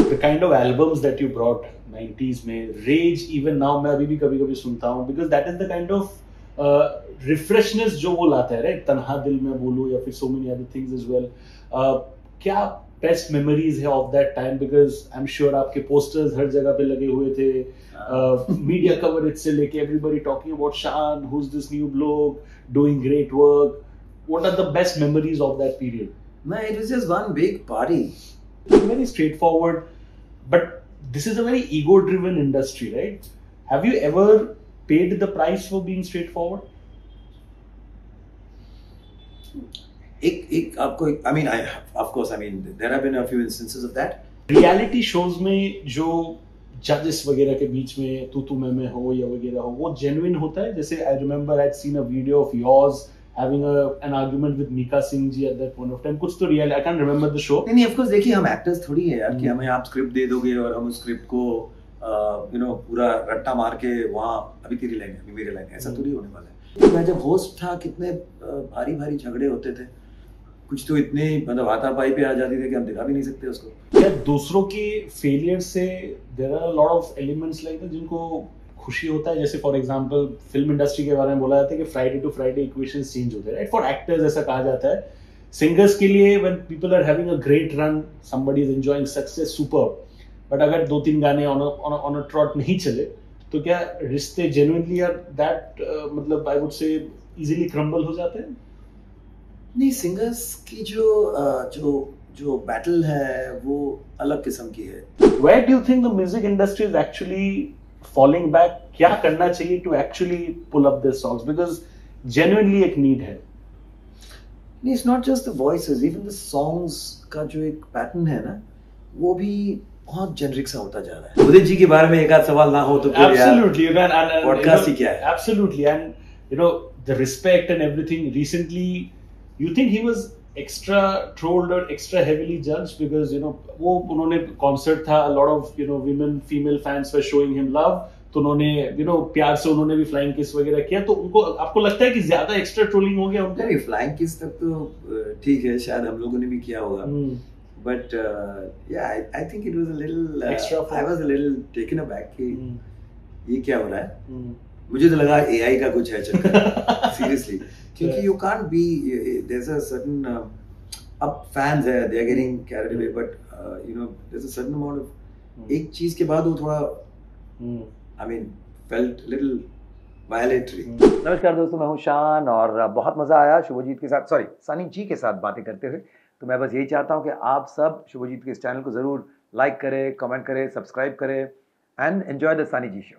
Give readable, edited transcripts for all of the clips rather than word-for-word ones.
The kind of albums that you brought 90s में, Rage even now मैं अभी भी कभी-कभी सुनता हूँ, because that is the kind of refreshness जो वो लाता है, right? तन्हा दिल में बोलो या फिर so many other things as well. क्या best memories है of that time? Because I'm sure आपके posters हर जगह पे लगे हुए थे, media coverage से लेके everybody talking about Shaan, who's this new bloke doing great work. What are the best memories of that period? Man, it was just one big party. Very straightforward, but this is a very ego-driven industry, right? Have you ever paid the price for being straightforward? I mean, of course, I mean, there have been a few instances of that. Reality shows में जो judges वगैरह के बीच में तू मैं हो या वगैरह हो, वो genuine होता है. जैसे I remember I'd seen a video of yours having an argument with Mika Singh ji at that point of time. कुछ तो real, I can't remember the show. नहीं, of course, देखिए हम actors थोड़ी है यार कि हमें आप script दे दोगे और हम उस script को पूरा रट्टा मार के वहाँ अभी तेरी लाइन है अभी मेरी लाइन है, ऐसा थोड़ी होने वाला है. मैं जब host था कितने भारी भारी झगड़े होते थे, कुछ तो इतने मतलब हाथापाई पे आ जाती थे कि हम दिखा भी नहीं सकते उसको. क्या दूसरों के failure से there are a lot of elements like that जिनको खुशी होता है? जैसे फॉर एग्जांपल फिल्म इंडस्ट्री के बारे में बोला जाता है कि Friday to Friday equations change होते हैं, राइट? फॉर एक्टर्स ऐसा कहा जाता है. सिंगर्स के लिए when people are having a great run, somebody is enjoying success, super, but अगर 2-3 गाने ऑन अ ट्रॉट नहीं चले तो क्या रिश्ते जेन्युइनली आर दैट मतलब I would say easily crumble हो जाते हैं? नहीं, सिंगर्स की जो बैटल है वो अलग किस्म की है. Where do you think the music industry is actually falling back? क्या करना चाहिए to actually pull up their songs? Because genuinely एक need है. It's not just the voices, even the songs का जो एक पैटर्न है ना, वो भी बहुत जेनरिक सा होता जा रहा है. उदित जी के बारे में एक आध सवाल ना हो तो फिर Absolutely, and पॉडकास्ट ही क्या है? Absolutely, and the respect and everything. Recently, you think he was extra trolled or extra heavily judged because वो उन्होंने concert था, a lot of women female fans were showing him love, तो उन्होंने प्यार से उन्होंने भी फ्लाइंग किस वगैरह किया, तो उनको आपको लगता है कि ज्यादा एक्स्ट्रा ट्रोलिंग हो गया उनका? नहीं, फ्लाइंग किस तक तो ठीक है, शायद हम लोगों ने भी किया होगा, but I think it was a little I was a little taken aback कि ये क्या हो रहा है. मुझे तो लगा AI का कुछ है चक्कर seriously, क्योंकि you can't be, there's a certain अब fans है, they are getting carried away, but there's a certain amount of एक चीज के बाद वो थोड़ा I mean felt little violatory. नमस्कार दोस्तों, मैं हूँ शान और बहुत मजा आया शुभजीत के साथ, सॉरी सनी जी के साथ बातें करते हुए. तो मैं बस यही चाहता हूँ कि आप सब शुभजीत के इस चैनल को जरूर लाइक करें, कमेंट करें, सब्सक्राइब करें and enjoy the Sunny ji show.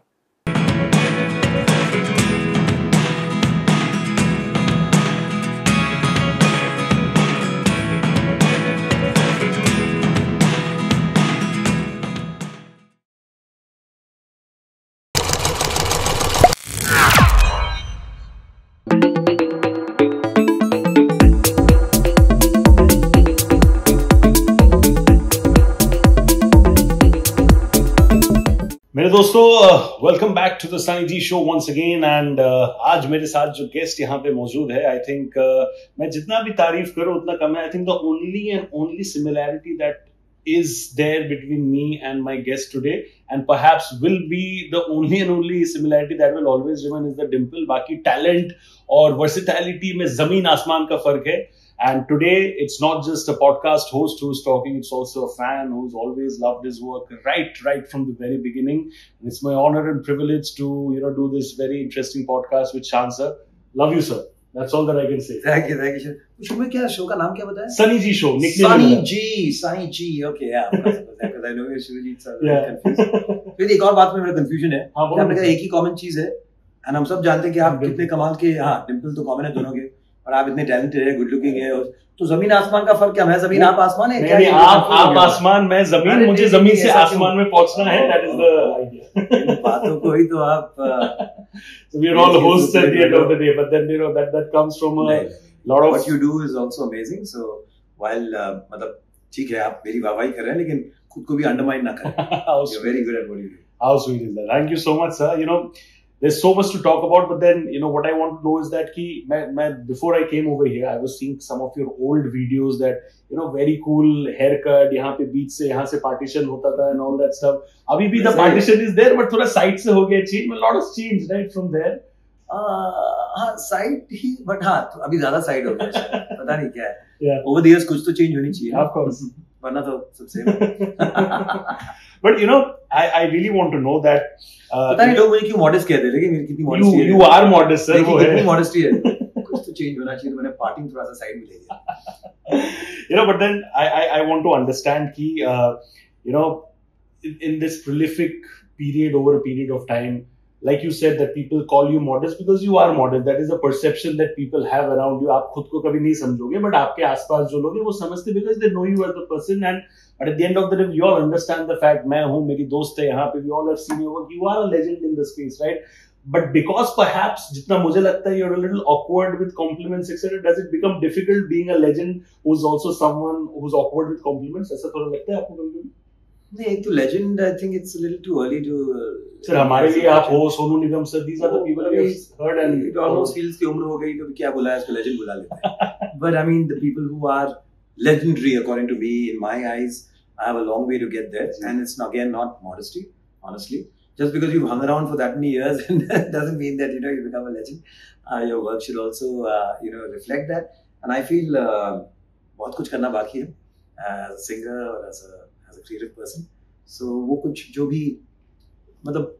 मेरे दोस्तों, welcome back to the Sunny ji show once again. And आज मेरे साथ जो गेस्ट यहाँ पे मौजूद है, आई थिंक मैं जितना भी तारीफ करूँ उतना कम है. I think the only and only similarity that is there between me and my guest today, and perhaps will be the only and only similarity that will always remain, is the dimple. बाकी talent और versatility में जमीन आसमान का फर्क है. And today it's not just a podcast host who's talking, it's also a fan who's always loved his work right from the very beginning. And it's my honor and privilege to do this very interesting podcast with Shaan sir. Love you sir. That's all that I can say. Thank you sir. शुभ क्या show का नाम क्या बताया? Sunny G Show. Sunny G. Okay, yeah. Because I know you're Shivajit sir. Yeah. Confused. फिर एक और बात में मेरा confusion है. आपने कहा एक ही common चीज है, and हम सब जानते हैं कि आप कितने कमाल के, हाँ, डिम्पल तो common है दोनों के, और आप इतने talented है, good looking है, तो जमीन आसमान का फर्क क्या? मैं जमीन आप आसमान है क्या? आप आसमान, मैं जमीन, मुझे जमीन से आसमान में पहुंचना है. That is the idea. बातों को ही तो आप so we are all hosts at the end of the day, but then that comes from a lot of what you do is also amazing. So while मतलब ठीक है आप मेरी वाहवाही कर रहे हैं, लेकिन खुद को भी अंडरमाइन ना करें. You're very good at what you do. How sweet is that? Thank you so much, sir. there's so much to talk about, but then what I want to know is that before I came over here, I was seeing some of your old videos that very cool haircut, यहाँ पे बीच से यहाँ से partition होता था and all that stuff. अभी भी the partition is there, but थोड़ा side से हो गया change. A lot has changed right from there. हाँ side ही, but हाँ अभी ज़्यादा side हो गया, पता नहीं क्या है. Over the years कुछ तो change होनी चाहिए. Of course. वरना तो सब same. But I really want to know that. पता नहीं लोग मुझे क्यों modest कहते हैं, लेकिन मेरी कितनी modesty है. You are modest, sir. वो है. कितनी modesty है. कुछ तो change होना चाहिए, तो मैंने parting थोड़ा सा side में ले लिया. But then I want to understand कि in this prolific period, over a period of time, like you said that people call you modest because you are modest. That is a perception that people have around you. आप खुद को कभी नहीं समझोगे, but आपके आसपास जो लोग हैं वो समझते because they know you as the person, but at the end of the day, you all understand the fact. मैं हूँ, मेरी दोस्त है यहाँ पे, we all have seen your work. You are a legend in the space, right? But because perhaps जितना मुझे लगता है you're a little awkward with compliments, etc. Does it become difficult being a legend who's also someone who's awkward with compliments? ऐसा थोड़ा लगता है आपको कभी? नहीं, एक तो legend, I think it's a little too early to. Sir हमारे लिए आप हो, Sonu Nigam sir, these are the people we have heard and it almost feels कि उम्र हो गई तो क्या बुलाया इसको legend बुला लेते हैं. But I mean the people who are legendary according to me, in my eyes, I have a long way to get there, and it's again not modesty, honestly. Just because you've hung around for that many years doesn't mean that you become a legend. Your work should also reflect that, and I feel बहुत कुछ करना बाकी है as a singer or as a creative person. So वो कुछ जो भी मतलब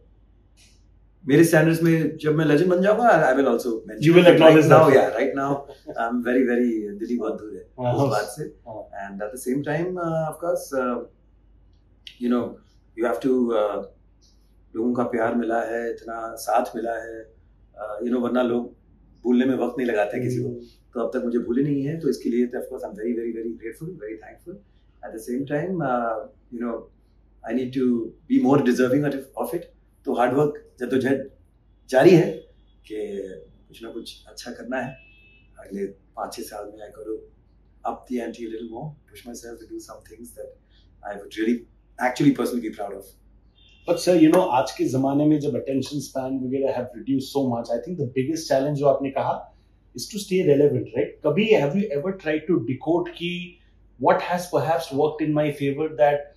मेरे standards में जब मैं legend बन जाऊँगा, I will also mention. You will acknowledge right now, yeah. Right now, I'm very very दिली बहुत दूर है उस बात से. And at the same time, of course, you have to लोगों का प्यार मिला है, इतना साथ मिला है, वरना लोग भूलने में वक्त नहीं लगाते किसी को. तो अब तक मुझे भूले नहीं है, तो इसके लिए of course I'm very very very grateful, very thankful. At the same time, I need to be more deserving of it. तो हार्ड वर्क जद्दोजहद जारी है कि कुछ ना कुछ अच्छा करना है. अगले 5-6 साल में I got to up the ante a little more, push myself to do some things that I would really actually personally be proud of. But sir, आज के ज़माने में जब attention span वगैरह have reduced so much, I think the biggest challenge जो आपने कहा is to stay relevant, right? कभी have you ever tried to decode कि what has perhaps worked in my favor that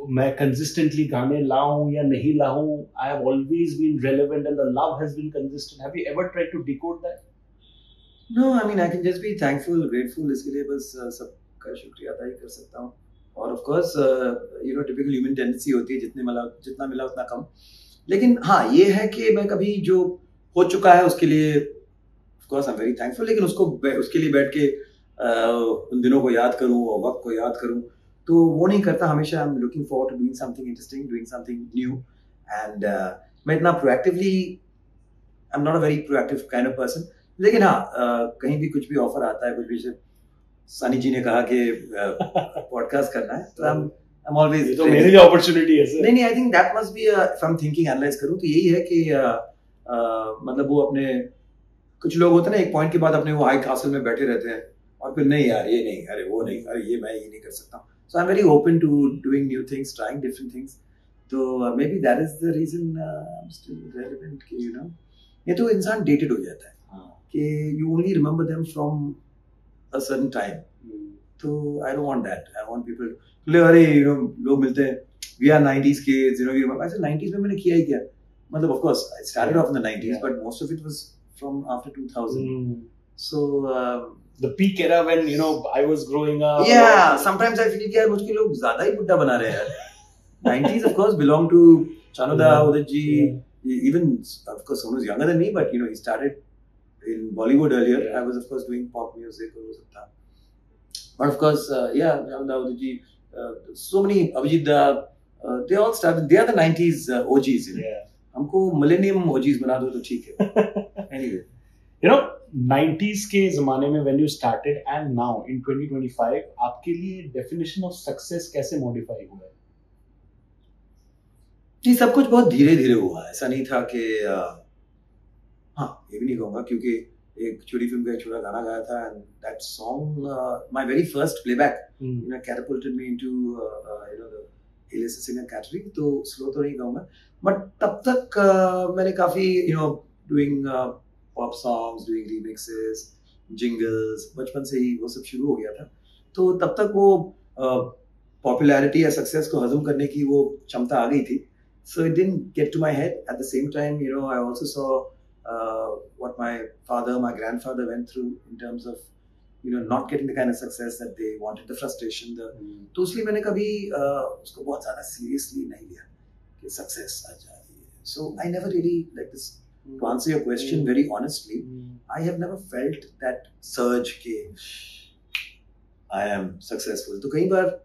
मैं consistently गाने लाऊं या नहीं लाऊं? I have always been relevant and the love has been consistent. Have you ever tried to decode that? No, I mean I can just be thankful, grateful. इसके लिए बस सबका शुक्रिया अदा ही कर सकता हूँ. और of course, typical human tendency होती है जितना मिला उतना कम. लेकिन हाँ ये है कि मैं कभी जो हो चुका है उसके लिए of course I'm very thankful. लेकिन उसके लिए बैठ के उन दिनों को याद करूँ और वक्त को याद करूँ तो वो नहीं करता. हमेशा I'm looking forward to doing something interesting, doing something new, and मैं इतना proactively, I'm not a very proactive kind of person. लेकिन हाँ कहीं भी कुछ भी ऑफर आता है, कुछ भी से सनी जी ने कहा कि पॉडकास्ट करना है, तो I'm always तो मेरे लिए अपॉर्चुनिटी है सर. नहीं I think that must be if I'm thinking analyze करूँ तो यही है कि मतलब वो अपने कुछ लोग होते हैं ना एक पॉइंट के बाद अपने वो हाई कासल में बैठे रहते हैं और फिर नहीं यार ये नहीं, अरे वो नहीं, अरे ये मैं ये नहीं कर सकता. So I'm very open to doing new things, trying different things. So maybe that is the reason I'm still relevant. कि ये तो इंसान dated हो जाता है कि you only remember them from a certain time. So I don't want that. I want people to अरे लोग मिलते हैं, we are 90s kids, we remember. I said 90s में मैंने किया ही क्या? मतलब of course I started off in the 90s, but most of it was from after 2000. So the peak era when I was growing up. Yeah, sometimes I feel कि मुझको लोग ज़्यादा ही बुड्ढा बना रहे हैं यार. 90s of course belong to Chanuda, Udit ji, even of course Sonu's younger than me, but he started in Bollywood earlier. I was of course doing pop music और वो सब था. But of course Chanuda, Udit ji, so many Abhijit Da, they all started. They are the 90s OGs. हमको millennium OGs बना दो तो ठीक है. Anyway. 90s के ज़माने में when you started and now in 2025 आपके लिए definition of success कैसे modify हुआ है? जी सब कुछ बहुत धीरे धीरे हुआ है. ऐसा नहीं था कि हाँ ये भी नहीं कहूँगा क्योंकि एक छोटी फिल्म का एक छोटा गाना गाया था and that song my very first playback catapulted me into the A-list singer category, तो slow तो नहीं कहूँगा, but तब तक मैंने काफी doing pop songs, doing remixes, jingles, बचपन से ही वो सब शुरू हो गया था, तो तब तक वो popularity या success को हजम करने की वो क्षमता आ गई थी, so it didn't get to my head. At the same time, I also saw what my father, my grandfather went through in terms of not getting the kind of success that they wanted, the frustration, तो इसलिए मैंने कभी उसको बहुत ज़्यादा seriously नहीं लिया कि success आ जाए. So I never really, like this, to answer your question very honestly, I have never felt that surge कि I am successful. तो कई बार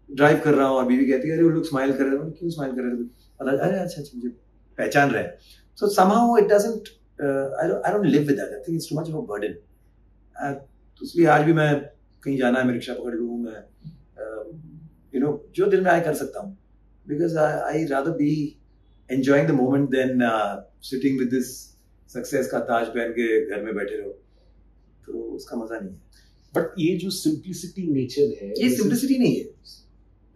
ड्राइव कर रहा हूँ और बीवी कहती है अरे वो लोग स्माइल कर रहे हैं, क्यों स्माइल कर रहे हैं, अरे अच्छा मुझे पहचान रहे हैं. So somehow it doesn't, I don't live with that. I think it's too much of a burden. तो इसलिए आज भी मैं कहीं जाना है, मैं रिक्शा पकड़ लूँ, मैं जो दिल में आए कर सकता हूँ, because I rather be enjoying the moment than sitting with this success का ताज पहन के घर में बैठे रहो, तो उसका मजा नहीं है. बट ये जो सिंप्लिसिटी नेचर है, ये सिंप्लिसिटी नहीं है,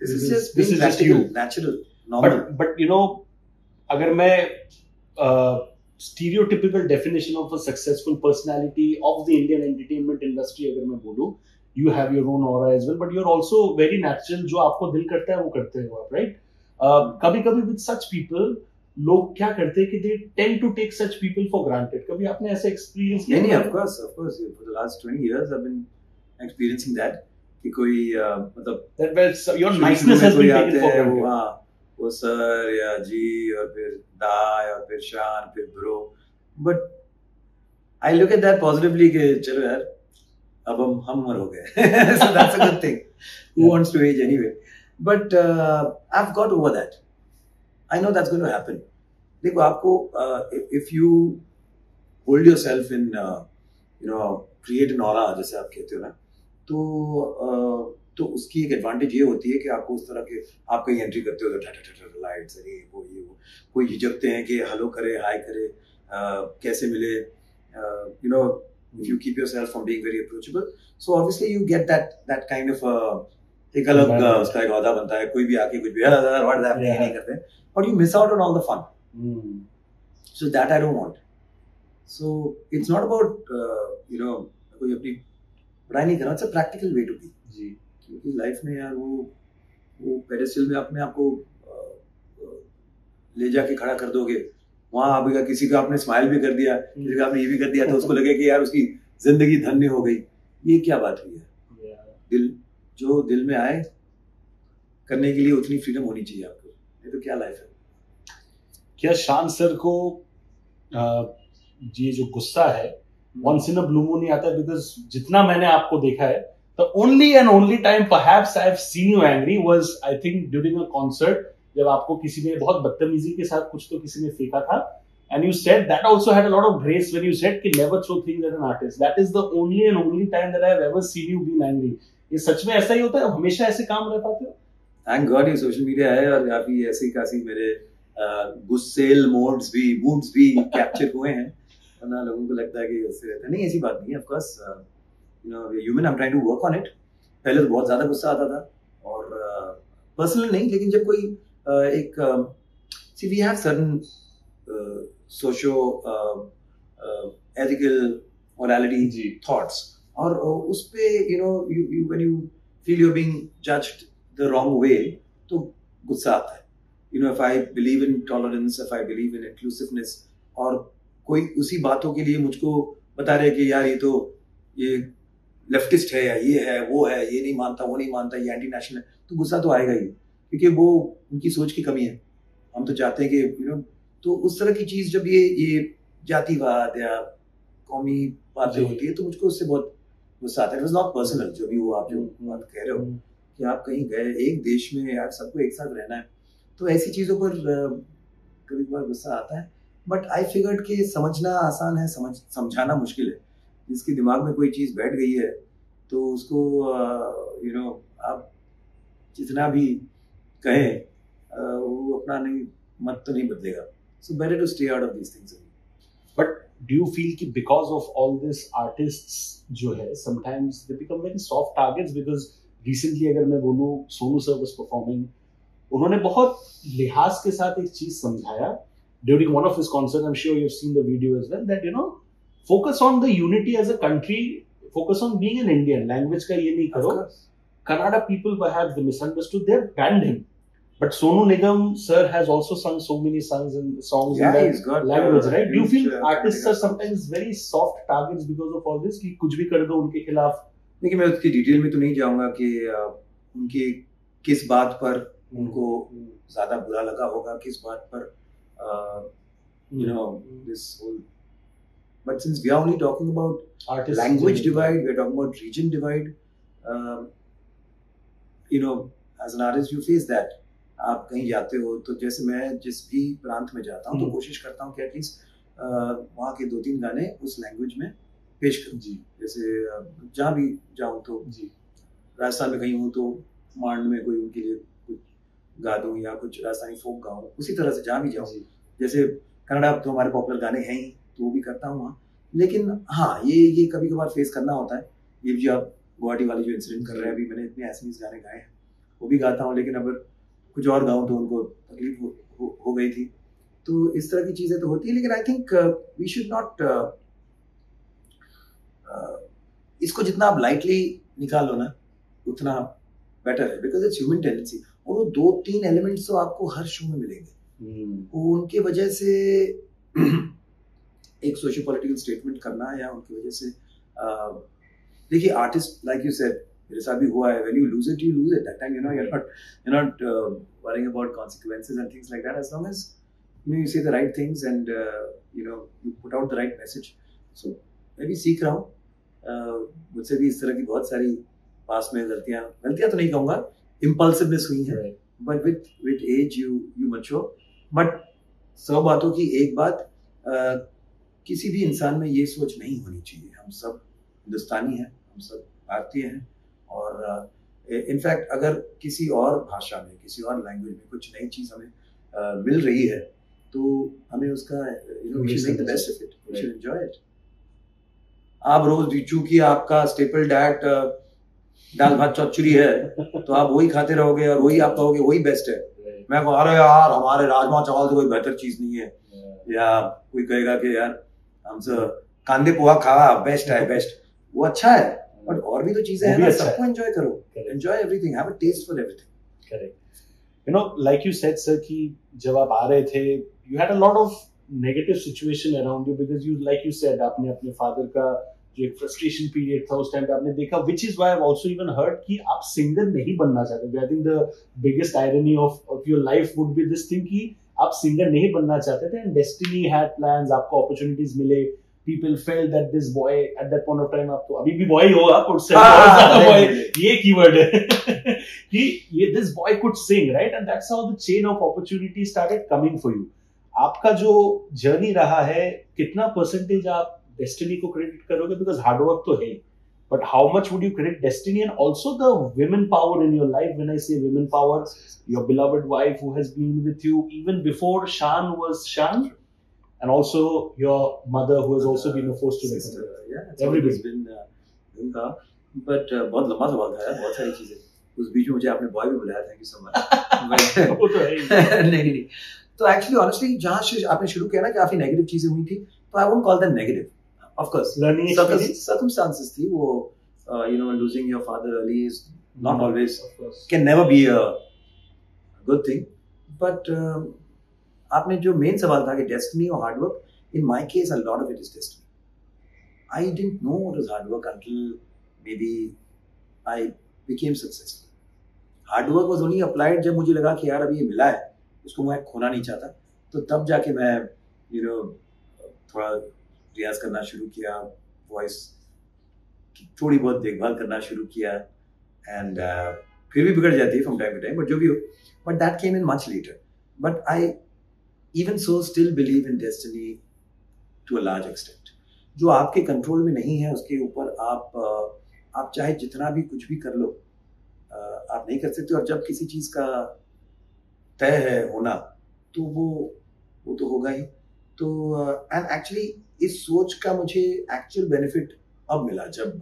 this is just being practical, natural, normal. But अगर मैं stereotypical definition of a successful personality of the Indian entertainment industry अगर मैं बोलूँ, you have your own aura as well, but you're also very natural. जो आपको दिल करता है वो करते हो आप, right? कभी-कभी with such people लोग क्या करते हैं कि they tend to take such people for granted. कभी आपने ऐसा experience किया? नहीं, of course. For the last 20 years I've been experiencing that कि कोई मतलब your niceness has been taken for granted. वो सर या जी और फिर दा और फिर शान फिर bro, but I look at that positively कि चलो यार अब हम उम्र हो गए, so that's a good thing. Who wants to age anyway? But I've got over that. I know that's going to happen. देखो आपको if you hold yourself in create an aura जैसे आप कहते हो ना, तो उसकी एक एडवांटेज ये होती है कि आपको उस तरह के, आप कहीं एंट्री करते हो तो लाइट्स ये वो कोई झिझकते हैं कि हेलो करे, हाय करे, कैसे मिले, if you keep yourself from being very approachable, so obviously you get that kind of एक अलग उसका एक औदा बनता है, कोई भी आके कुछ भी व्हाट नहीं करते, but you miss out on all the fun. So that I don't want. So it's not about कोई अपनी पढ़ाई नहीं करना, it's a practical way to be. जी, क्योंकि लाइफ में यार वो पेडेस्टल में अपने आप को ले जाके खड़ा कर दोगे, वहां आप किसी का आपने स्माइल भी कर दिया, किसी का आपने ये भी कर दिया, तो उसको लगे कि यार उसकी जिंदगी धन्य हो गई. ये क्या बात हुई है? जो दिल में आए करने के लिए उतनी फ्रीडम होनी चाहिए आपको, नहीं तो क्या लाइफ है. क्या शान सर को ये जो गुस्सा है once in a blue moon नहीं आता? बिकॉज जितना मैंने आपको देखा है, the only and only time perhaps I've seen you angry was I think during a concert, जब आपको किसी ने बहुत बदतमीजी के साथ कुछ तो किसी ने फेंका था, and you said that also had a lot of grace when you said कि never throw things at an artist. That is the only and only time that I've ever seen you being angry. ये सच में ऐसा ही होता है? हमेशा ऐसे काम रह पाते हो? Thank God ये सोशल मीडिया है और काफी ऐसी खासी मेरे गुस्सेल मूड्स भी कैप्चर हुए हैं, वरना लोगों को लगता है कि उससे रहता नहीं. ऐसी बात नहीं है. Of course human, I'm trying to work on it. पहले तो बहुत ज्यादा गुस्सा आता था, और पर्सनल नहीं, लेकिन जब कोई एक see we have certain socio ethical morality thoughts, और उस पे you when you feel you're being judged the wrong way, तो गुस्सा आता है. If I believe in tolerance, if I believe in inclusiveness, और कोई उसी बातों के लिए मुझको बता रहे कि यार ये लेफ्टिस्ट है या ये है वो है, ये नहीं मानता वो नहीं मानता, ये एंटी नेशनल है, तो गुस्सा तो आएगा ही, क्योंकि वो उनकी सोच की कमी है. हम तो चाहते हैं कि तो उस तरह की चीज जब ये जातिवाद या कौमी बातें होती है, तो मुझको उससे बहुत गुस्सा आता है. इट वाज नॉट पर्सनल, जो भी वो आप जो बात कह रहे हो कि आप कहीं गए एक देश में, यार सबको एक साथ रहना है, तो ऐसी चीजों पर कभी कभार गुस्सा आता है. बट आई फिगर्ड कि समझना आसान है, समझाना मुश्किल है. जिसके दिमाग में कोई चीज बैठ गई है तो उसको आप जितना भी कहें वो अपना मत तो नहीं बदलेगा. So better to stay out of these things. But do you feel कि because of all this artists जो है sometimes they become very soft targets, because recently अगर मैं बोलूँ, सोनू सर वाज परफॉर्मिंग, उन्होंने बहुत लिहाज के साथ एक चीज समझाया during one of his concert. I am sure you have seen the video as well, that you know focus on the unity as a country, focus on being an Indian. Language का ये नहीं करो. Kannada people perhaps they misunderstood, they banned him. But Sonu Nigam sir has also sung so many songs in that language, right? Do you feel artists are sometimes very soft targets because of all this? कि कुछ भी कर दो उनके खिलाफ? देखिए, मैं उसकी डिटेल में तो नहीं जाऊंगा कि उनकी किस बात पर उनको ज्यादा बुरा लगा होगा, किस बात पर you know this whole. But since we are only talking about artist language divide, we are talking about region divide. You know, as an artist you face that. आप कहीं जाते हो तो जैसे मैं जिस भी प्रांत में जाता हूँ तो कोशिश करता हूँ कि एटलीस्ट वहाँ के 2-3 गाने उस लैंग्वेज में पेश करूँ. जी, जैसे जहाँ भी जाऊँ तो जी, राजस्थान में कहीं हूँ तो मांड में कोई उनके लिए कुछ गा दूँ या कुछ राजस्थानी फोक गाऊँ. उसी तरह से जहाँ भी जाऊँ, जैसे कन्नड़ा तो हमारे पॉपुलर गाने हैं ही तो वो भी करता हूँ वहाँ. लेकिन हाँ, ये कभी कभार फेस करना होता है. ये जो आप गुवाहाटी वाली जो इंसिडेंट कर रहे हैं, अभी मैंने इतने ऐसे गाने गाए हैं, वो भी गाता हूँ, लेकिन अगर कुछ और गाऊँ तो उनको तकलीफ हो गई थी. तो इस तरह की चीजें तो होती है. लेकिन I think we should not इसको जितना आप लाइटली निकालो ना उतना बेटर है, बिकॉज इट्स ह्यूमन टेंडेंसी. और वो 2-3 एलिमेंट्स तो आपको हर शो में मिलेंगे. उनके वजह से एक सोशल पॉलिटिकल स्टेटमेंट करना या उनकी वजह से देखिए, आर्टिस्ट लाइक यू सेड, मेरे साथ भी हुआ है. when you lose it, you lose it. That time, you know, you're not worrying about consequences and things like that, as long as you say the right things and you put out the right message. So मैं भी सीख रहा हूँ. मुझसे भी इस तरह की बहुत सारी पास में गलतियां तो नहीं कहूँगा, impulsiveness हुई है, but with age you mature. But 100 बातों की एक बात, किसी भी इंसान में ये सोच नहीं होनी चाहिए. हम सब हिंदुस्तानी हैं, हम सब भारतीय हैं, और इनफैक्ट अगर किसी और भाषा में, किसी और लैंग्वेज में कुछ नई चीज हमें मिल रही है तो हमें उसका we should make the best of it. We should enjoy it. आप रोज चूंकि आपका स्टेपल डाइट दाल भात चौचुरी है तो आप वही खाते रहोगे और वही आप कहोगे वही बेस्ट है. मैं कहूँ अरे यार हमारे राजमा चावल से कोई बेहतर चीज नहीं है, या कोई कहेगा कि यार हमसे कांदे पोहा खावा बेस्ट है, बेस्ट. वो अच्छा है, बट और भी तो चीजें हैं ना, सबको एंजॉय करो. Enjoy everything, have a test for everything. Correct. You know, like you said sir कि जब आप आ रहे थे, you had a lot of negative situation around you, because you like you said आपने अपने फादर का जो एक फ्रस्ट्रेशन पीरियड था उस टाइम पे आपने देखा, which is why I have also even heard कि आप सिंगर नहीं बनना चाहते थे. I think the biggest irony of your life would be this thing कि आप सिंगर नहीं बनना चाहते थे, एंड डेस्टिनी हैड प्लान्स, आपको अपॉर्चुनिटीज मिले. People felt that this boy at that point of time, आप तो अभी भी boy हो आप, और boy ये कीवर्ड है कि ये this boy could sing, right? And that's how the chain of opportunity started coming for you. आपका जो जर्नी रहा है, कितना परसेंटेज आप डेस्टिनी को क्रेडिट करोगे? बिकॉज हार्ड वर्क तो है, but how much would you credit destiny and also the women power in your life? When I say women power, your beloved wife who has been with you even before Shan was Shan. And also your mother who has also been a force to reckon with. Yeah, everybody's been but बहुत लंबा सवाल था यार, बहुत सारी चीजें. उस बीच में मुझे आपने बॉय भी बुलाया, थैंक यू सो मच. वो तो है नहीं. तो एक्चुअली ऑनेस्टली जहाँ आपने शुरू किया ना कि काफी नेगेटिव चीजें हुई थी, तो I won't call them negative. Of course circumstances थी वो. Losing your father early is not always, can never be a good thing. But आपने जो मेन सवाल था कि डेस्टिनी और hard work, in my case a lot of it is destiny. I didn't know what was hard work until maybe I became successful. Hard work was only applied जब मुझे लगा कि यार अभी ये मिला है, उसको मैं खोना नहीं चाहता. तो तब जाके मैं थोड़ा रियाज करना शुरू किया, वॉइस की थोड़ी बहुत देखभाल करना शुरू किया, एंड फिर भी बिगड़ जाती है from time to time, but जो भी हो. But that came in much later. But I even so still believe in destiny to a large extent. जो आपके कंट्रोल में नहीं है उसके ऊपर आप चाहे जितना भी कुछ भी कर लो, आप नहीं कर सकते. और जब किसी चीज का तय है होना तो वो तो होगा ही. तो एंड एक्चुअली इस सोच का मुझे एक्चुअल बेनिफिट अब मिला जब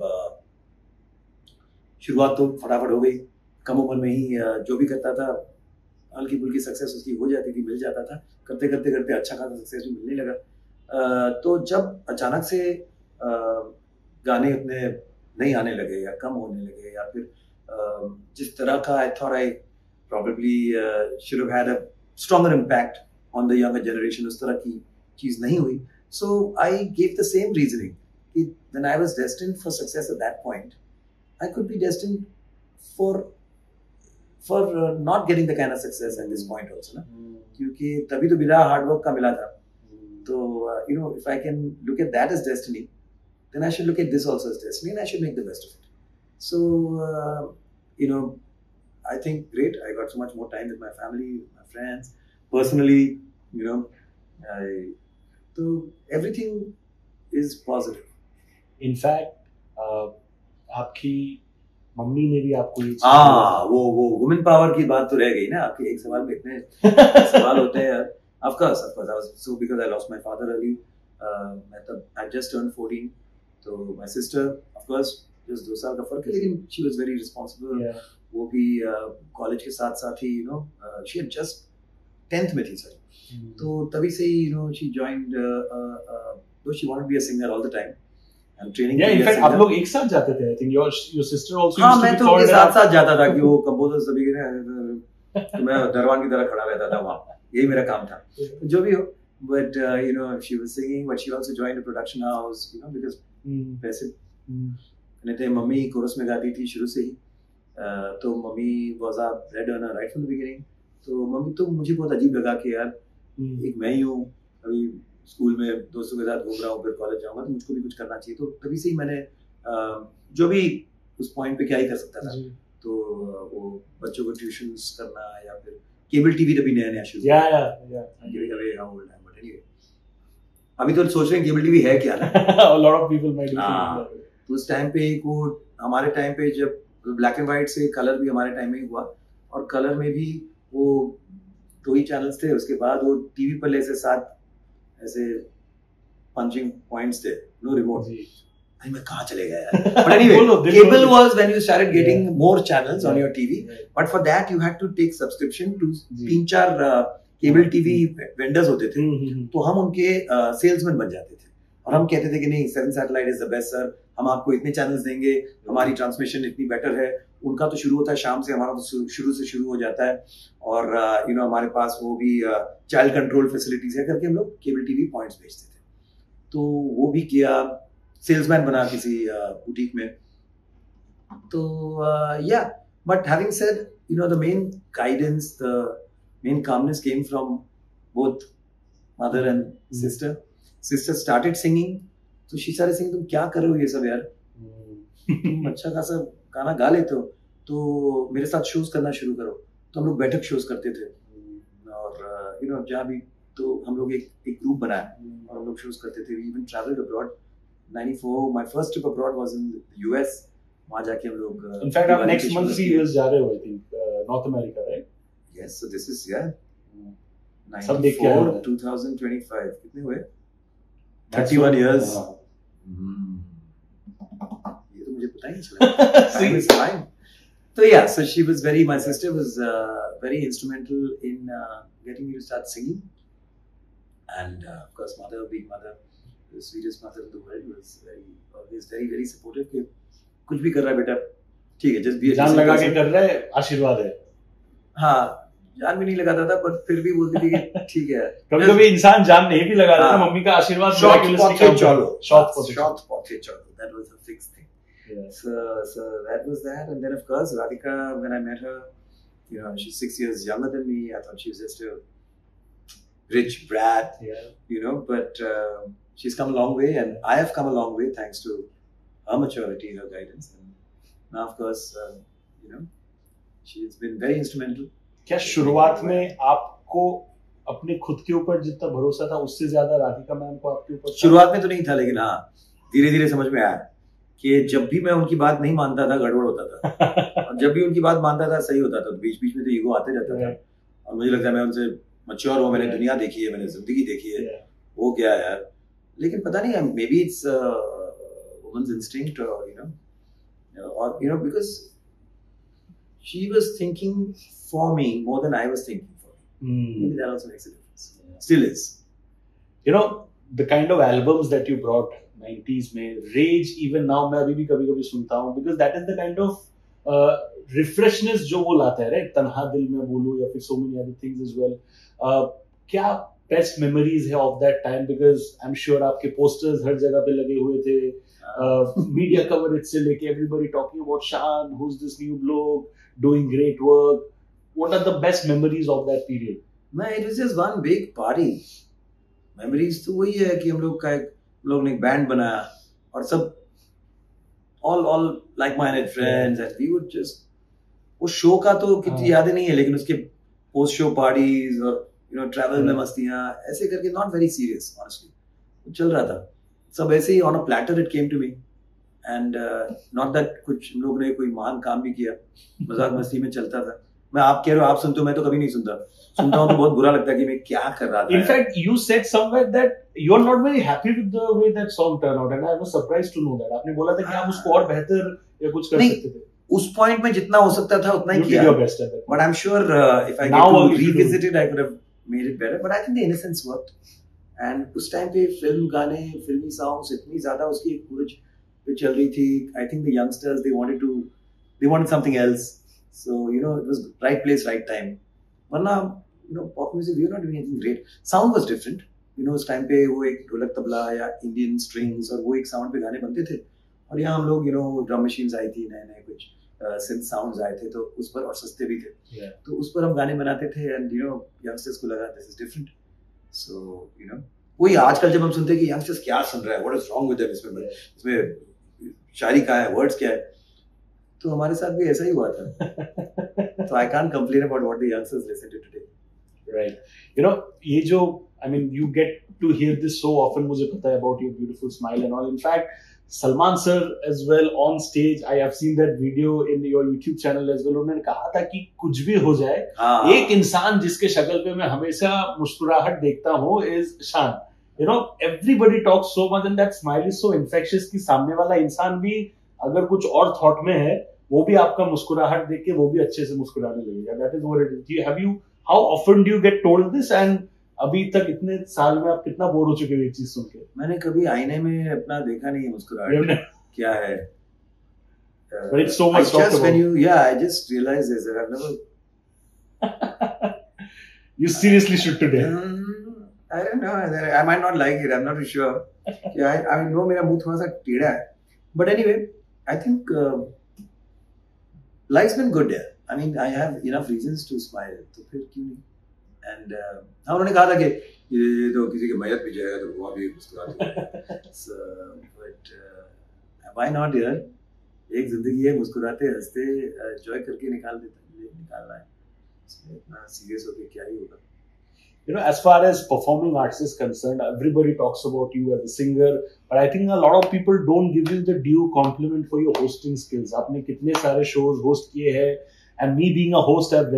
शुरुआत तो फटाफट हो गई, कम उम्र में ही जो भी करता था हल्की फुल्की सक्सेस उसकी हो जाती थी, मिल जाता था, करते करते करते अच्छा खासा सक्सेस भी मिलने लगा। तो जब अचानक से गाने उतने नहीं आने लगे या कम होने लगे, या फिर जिस तरह का I thought I probably should have had a stronger impact on the younger generation, उस तरह की चीज नहीं हुई। So I gave the same reasoning कि when I was destined for success at that point, I could be destined for not getting the kind of success at this point also, ना, क्योंकि तभी तो बिना हार्ड वर्क का मिला था। तो you know, if I can look at that as destiny, then I should look at this also as destiny, and I should make the best of it. So you know, I think great. I got so much more time with my family, my friends, personally. You know, so everything is positive. In fact, आपकी mummy ने भी आपको ये वो women power की बात तो रह गई ना आपके एक सवाल में, इतने सवाल होते हैं। Of course, I was so because I lost my father early. I just turned 14. So my sister, of course, just 2 साल का फर्क है, लेकिन she was very responsible. Yeah. वो भी कॉलेज के साथ साथ ही you know she had just 10th में थी सर, तो तभी से ही you know she joined though she wanted to be a singer all the time and training. Yeah, in fact आप लोग एक साथ जाते थे। I think your sister also. हाँ, मैं तो उनके साथ जाता था कि वो कंपोजर सभी के तो मैं दरवान की तरह खड़ा रहता था वहाँ, यही मेरा काम था। जो भी हो, but you know she was singing, but she also joined a production house, you know, because पैसे नहीं थे। मम्मी कोरस में गाती थी शुरू से ही, तो mummy was a red earner right from the beginning। तो मम्मी तो मुझे बहुत अजीब लगा कि यार एक मैं ही हूँ, अभी स्कूल में दोस्तों के साथ घूम रहा हूँ, फिर कॉलेज जाऊँगा तो मुझको भी कुछ करना चाहिए। तो तभी से ही मैंने जो भी उस पॉइंट पे क्या ही कर सकता था, तो वो बच्चों को ट्यूशंस करना या फिर केबल टीवी तभी नया नया शुरू। अभी तो सोच रहे हैं केबल टीवी है क्या ना। A lot of people might be. तो उस टाइम पे एक वो हमारे टाइम पे जब ब्लैक एंड व्हाइट से कलर भी हमारे टाइम में ही हुआ, और कलर में भी वो 2 ही चैनल्स थे। उसके बाद वो टीवी पर ऐसे 7 ऐसे पंचिंग पॉइंट्स थे, नो रिमोट। मैं कहाँ चले गया यार। But anyway, cable was when you started getting more channels on your TV. But for that you had to take subscription to 3-4 cable TV vendors होते थे, तो हम उनके सेल्समैन बन जाते थे और हम कहते थे कि नहीं 7 satellite is the best sir, हम आपको इतने चैनल्स देंगे, हमारी ट्रांसमिशन इतनी बेटर है। उनका तो शुरू होता है शाम से, हमारा तो शुरू से शुरू हो जाता है, और यू नो हमारे पास वो भी चाइल्ड कंट्रोल फैसिलिटीज है करके हम लोग केबल टीवी पॉइंट्स बेचते थे। तो वो भी किया, सेल्समैन बना किसी बुटीक में। तो या but having said, you know the main guidance, the main calmness came from both mother and sister. Sister started singing, so she started saying, तुम क्या कर रहे हो ये सब यार, तुम अच्छा खासा गाना गा लेते हो, तो मेरे साथ शोज करना शुरू करो। तो हम लोग बैठक शोज करते थे, और यू नो जहाँ भी, तो हम लोग एक ग्रुप बनाया और हम लोग शोज करते थे। We even traveled abroad. 94 my first trip abroad was in the US. वहाँ जाके हम लोग in fact आप next month भी US जा रहे हो, I think North America, right? Yes, so this is 94 2025 कितने हुए? 31 years. ये तो मुझे पता ही नहीं चला। Time is flying. So yeah, so she was my sister was very instrumental in getting me to start singing, and of course mother, being mother, the sweetest mother in the world, was always very very supportive कि कुछ भी कर रहा है बेटा, ठीक है, just be a जान लगा के कर रहा है, आशीर्वाद है। हाँ, जान भी नहीं लगाता था, पर फिर भी बोलती थी कि ठीक है। कभी-कभी इंसान जान नहीं भी लगाता था, मम्मी का आशीर्वाद short pocket chalo, that was a fixed thing. Yeah. So that was that, and then of course Radhika, when I met her, you know, she's 6 years younger than me. I thought she was just a rich brat, you know, but she's come a long way, and I have come a long way thanks to her maturity, her guidance, and now of course, you know, she's been very instrumental. क्या शुरुआत में आपको अपने खुद के ऊपर जितना भरोसा था उससे ज्यादा राधिका मैम को आपके ऊपर? शुरुआत में तो नहीं था, लेकिन हाँ धीरे धीरे समझ में आया कि जब भी मैं उनकी बात नहीं मानता था गड़बड़ होता था, और जब भी उनकी बात मानता था सही होता था। बीच बीच में तो ईगो आते रहता था, और मुझे लगता है मैं उनसे मैच्योर हूँ, मैंने दुनिया देखी है, मैंने जिंदगी देखी है, वो क्या है यार। लेकिन पता नहीं, maybe it's women's instinct, और you know or because she was thinking for me more than I was thinking for me. Maybe that also makes a difference. Still is. The kind of albums that you brought 90s में, Rage, even now मैं अभी भी कभी-कभी सुनता हूँ, because that is the kind of refreshness जो वो लाता है, right? तन्हा दिल में बोलूं या फिर so many other things as well. क्या best memories है of that time? Because I'm sure आपके posters हर जगह पे लगे हुए थे, media coverage से लेके everybody talking about Shaan, who's this new bloke doing great work. What are the best memories of that period? Man, it was just one big party. Memories तो वही है कि हम लोग ने एक बैंड बनाया और सब all like-minded friends and we would just, वो शो का तो कितनी यादें नहीं है, लेकिन उसके पोस्ट शो पार्टीज और ट्रैवल में मस्तियां ऐसे करके, not very serious honestly, वो चल रहा था सब ऐसे ही on a platter. It came to me and not that कुछ हम लोग ने कोई महान काम भी किया, मजाक मस्ती में चलता था. मैं आप कह रहे हो आप सुनते हो, मैं तो कभी नहीं सुनता हूँ तो बहुत बुरा लगता है कि मैं क्या कर रहा था. In fact, you said somewhere that you are not very happy with the way that song turned out, and I was surprised to know that. आपने बोला था कि आप उसको और बेहतर या कुछ कर सकते थे. उस पॉइंट में जितना हो सकता था उतना ही किया. You did your best at that. But I'm sure if I get to revisit it, I could have made it better. But I think the innocence worked. And उस टाइम पे फिल्म गाने, फिल्मी सॉन्ग्स इतनी ज्यादा उसकी पूरी पे चल रही थी. I think the youngsters they wanted something else. So it was right place, right time. वरना pop music, we were not doing anything great. Sound was different. उस टाइम पे वो एक ढोलक तबला या इंडियन स्ट्रिंग्स और वो एक साउंड पे गाने बनते थे. और यहाँ हम लोग ड्रम मशीन्स आई थी, नए कुछ सिंथ साउंड्स आए थे, तो उस पर, और सस्ते भी थे, तो उस पर हम गाने बनाते थे. एंड यंगस्टर्स को लगा दिस इज डिफरेंट. सो वही आजकल जब हम सुनते हैं कि यंगस्टर्स क्या सुन रहा है, what is wrong with them, इसमें शायरी क्या है, वर्ड्स क्या है, तो हमारे साथ भी ऐसा ही हुआ था. So I can't complain about what the youngsters listen to today. Right. ये जो, I mean, you get to hear this so often. मुझे पता है about your beautiful smile and all. In fact, Salman sir as well on stage, I have seen that video in your YouTube channel as well. उन्होंने कहा था कि कुछ भी हो जाए, एक इंसान जिसके शक्ल पे मैं हमेशा मुस्कुराहट देखता हूँ is Shaan. Everybody talks so much and that smile is so infectious कि सामने वाला इंसान भी अगर कुछ और थॉट में है, वो भी आपका मुस्कुराहट देख के वो भी अच्छे से मुस्कुराने लगेगा. That is what it is. How often do you get told this? And अभी तक इतने साल में आप कितना बोर हो चुके हो ये चीज सुन के? मैंने कभी आईने में अपना देखा नहीं है मुस्कुराहट क्या है. But it's so much talked about. I just realized this. I've never. You seriously should today. I don't know. I might not like it. I'm not sure. I mean, no, मेरा मुंह थोड़ा सा टेढ़ा है. But anyway, I think life's been good there. I mean, I have enough reasons to smile. तो फिर क्यों नहीं? And उन्होंने कहा था कि ये तो किसी के मैयत भी जाएगा तो वो भी मुस्कुराते. So, but why not यार? एक जिंदगी है, मुस्कुराते हंसते एंजॉय करके निकालना है. इतना सीरियस होके क्या ही होगा? As far as performing arts is concerned, everybody talks about you as a singer, but I think a lot of people don't give you the due compliment for your hosting skills. आपने कितने सारे shows host किए हैं, and me being a host, I've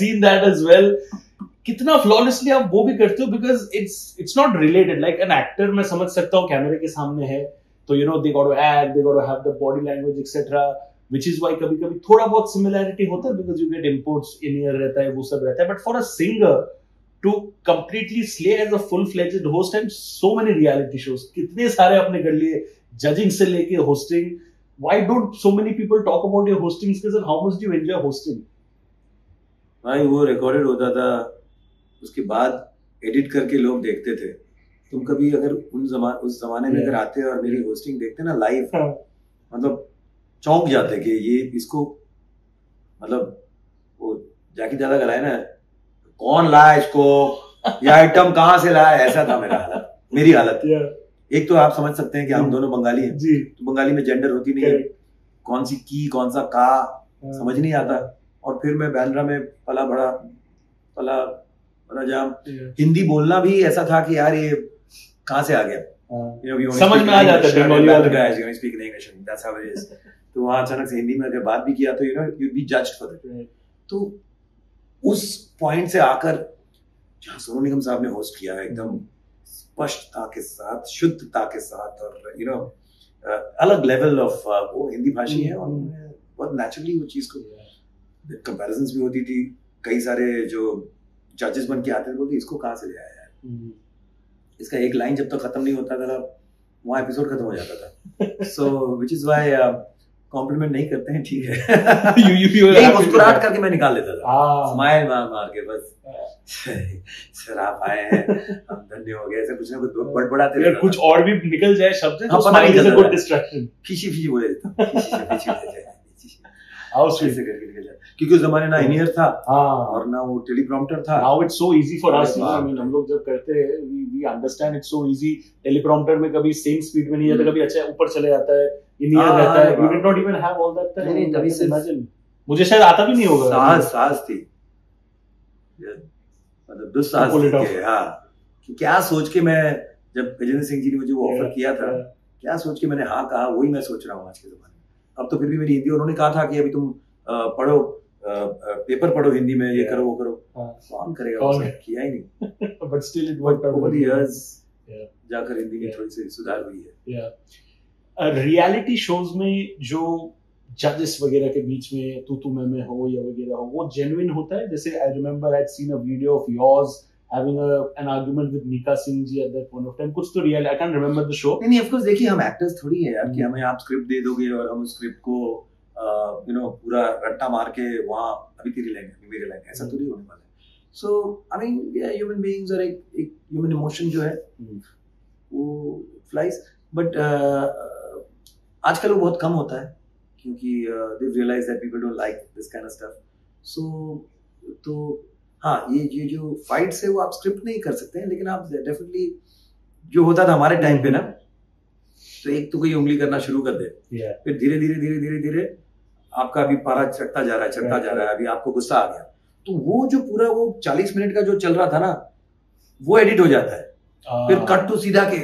seen that as well. कितना flawlessly आप वो भी करते हो, because it's not related. Like an actor, मैं समझ सकता हूँ कैमरे के सामने है, तो they got to act, they got to have the body language, etc. Which is why कभी-कभी थोड़ा बहुत similarity होता है, because you get imports in ear रहता है, वो सब रहता है. But for a singer to completely slay as a full-fledged host and so many reality shows, कितने सारे आपने कर लिए, judging से लेके hosting. Why don't so many people talk about your hosting skills and how much do you enjoy hosting? भाई वो recorded होता था, उसके बाद edit करके लोग देखते थे. तुम कभी अगर उस जमाने में अगर आते और मेरी hosting देखते ना live, मतलब चौंक जाते कि ये इसको, मतलब वो जैकी ज्यादा कराए ना, कौन लाया इसको, ये आइटम कहाँ से लाया, ऐसा था मेरी हालत. एक तो आप समझ सकते हैं कि हम दोनों बंगाली हैं, तो बंगाली में जेंडर होती नहीं है, कौन सी की कौन सा का समझ नहीं आता. और फिर मैं बैंड्रा में पला जाम, हिंदी बोलना भी ऐसा था कि यार ये कहाँ से आ गया, समझ में आ जाता है. तो वहाँ अचानक से हिंदी में अगर बात भी किया तो you'd be judged for it. तो उस पॉइंट से आकर जहाँ सोनू निगम साहब ने होस्ट किया है, एकदम स्पष्टता के साथ, शुद्धता के साथ, और अलग लेवल ऑफ वो हिंदी भाषी है और बहुत नेचुरली वो चीज को कंपैरिजंस भी होती थी। कई सारे जो जजेस बन के आते थे बोलते इसको कहाँ से ले आया यार, इसका एक लाइन जब तक खत्म नहीं होता था वहाँ एपिसोड खत्म हो जाता था। सो विच इज व्हाई कॉम्प्लीमेंट नहीं करते हैं, ठीक है। मुस्कुराहट करके मैं निकाल लेता था, स्माइल मार के बस सर आप आए हैं हम धन्य हो गए, ऐसा कुछ ना कुछ बड़बड़ाते थे। कुछ और भी निकल जाए शब्द तो smile is a good distraction, खींची बोले देता ऐसे करके निकल जाए, क्योंकि उस जमाने ना इन-ईयर था और ना वो टेलीप्रॉम्प्टर था। Now it's so easy for us, I mean हम लोग जब करते हैं we understand it's so easy. Teleprompter में कभी सेम स्पीड में नहीं जाता, कभी अच्छा ऊपर चले जाता है, इन-ईयर रहता है, you did not even have all that time. नहीं तभी से इमेजिन मुझे शायद आता भी नहीं होगा। साहस थी, मतलब दुस्साहस थी। हां, कि क्या सोच के मैं, जब गजेंद्र सिंह जी ने मुझे वो ऑफर किया था, क्या सोच के मैंने हाँ कहा, वही मैं सोच रहा हूँ आज के जमाने में। अब तो फिर भी मेरी हिंदी, उन्होंने कहा था कि अभी तुम पढ़ो, पेपर पढ़ो हिंदी में, ये करो वो करो, कौन करेगा, वो किया ही नहीं। But still it worked out over the years, जाकर हिंदी में थोड़ी सी सुधार हुई है। रियलिटी शोज में जो जजेस वगैरह के बीच में तू मैं हो या वगैरह हो, वो जेन्युइन होता है? जैसे I remember I seen a video of yours having an argument with Mika Singh ji at that point of time. कुछ तो real, I can't remember the show. नहीं, of course देखिए हम एक्टर्स थोड़ी है यार कि हमें आप स्क्रिप्ट दे दोगे और हम उस स्क्रिप्ट को पूरा रट्टा मार के वहाँ अभी तेरी लाइन अभी मेरी लाइन, ऐसा थोड़ी होने वाला है। So I mean human beings और एक human emotion जो है वो flies, but आजकल वो बहुत कम होता है क्योंकि they realize that people don't like this kind of stuff. So तो हाँ, ये जो फाइट्स है वो आप स्क्रिप्ट नहीं कर सकते हैं, लेकिन आप डेफिनेटली जो होता था हमारे टाइम पे ना, तो एक तो कोई उंगली करना शुरू कर दे, फिर धीरे धीरे आपका अभी पारा चढ़ता जा रहा है, अभी आपको गुस्सा आ गया, तो वो जो पूरा वो 40 मिनट का जो चल रहा था ना, वो एडिट हो जाता है। फिर कट टू सीधा के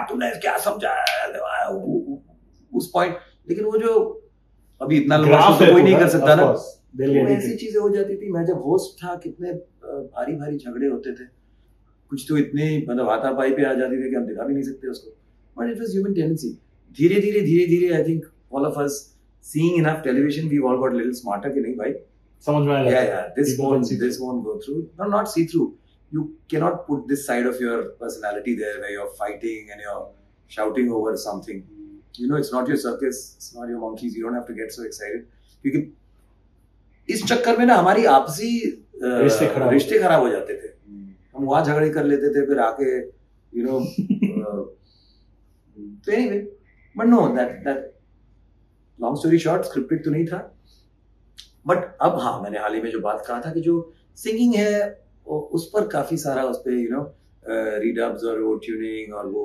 तूने क्या समझा उस पॉइंट, लेकिन वो जो अभी इतना लंबा तो कोई नहीं कर सकता ना, तो ऐसी चीजें हो जाती थी। मैं जब होस्ट था कितने भारी झगड़े होते थे, कुछ तो इतने मतलब हाथापाई पे आ जाती थे कि हम दिखा भी नहीं सकते उसको, but it was human tendency. धीरे धीरे I think all of us seeing enough television we all got little smarter कि नहीं भाई समझ में आ जाता है, this won't go through, not see through, you cannot put this side of your personality there where you're fighting and you're shouting over something, you know, it's not your circus, it's not your monkeys, you don't have to get so excited, क्योंकि इस चक्कर में ना हमारी आपसी रिश्ते खराब हो जाते थे। हम वहां झगड़े कर लेते थे, फिर आके यू नो तो anyway, but know that long story short scripted तो नहीं था, बट अब हाँ मैंने हाल ही में जो बात कहा था कि जो सिंगिंग है उस पर काफी सारा उस पर यू नो रीडब्स और वो ट्यूनिंग और वो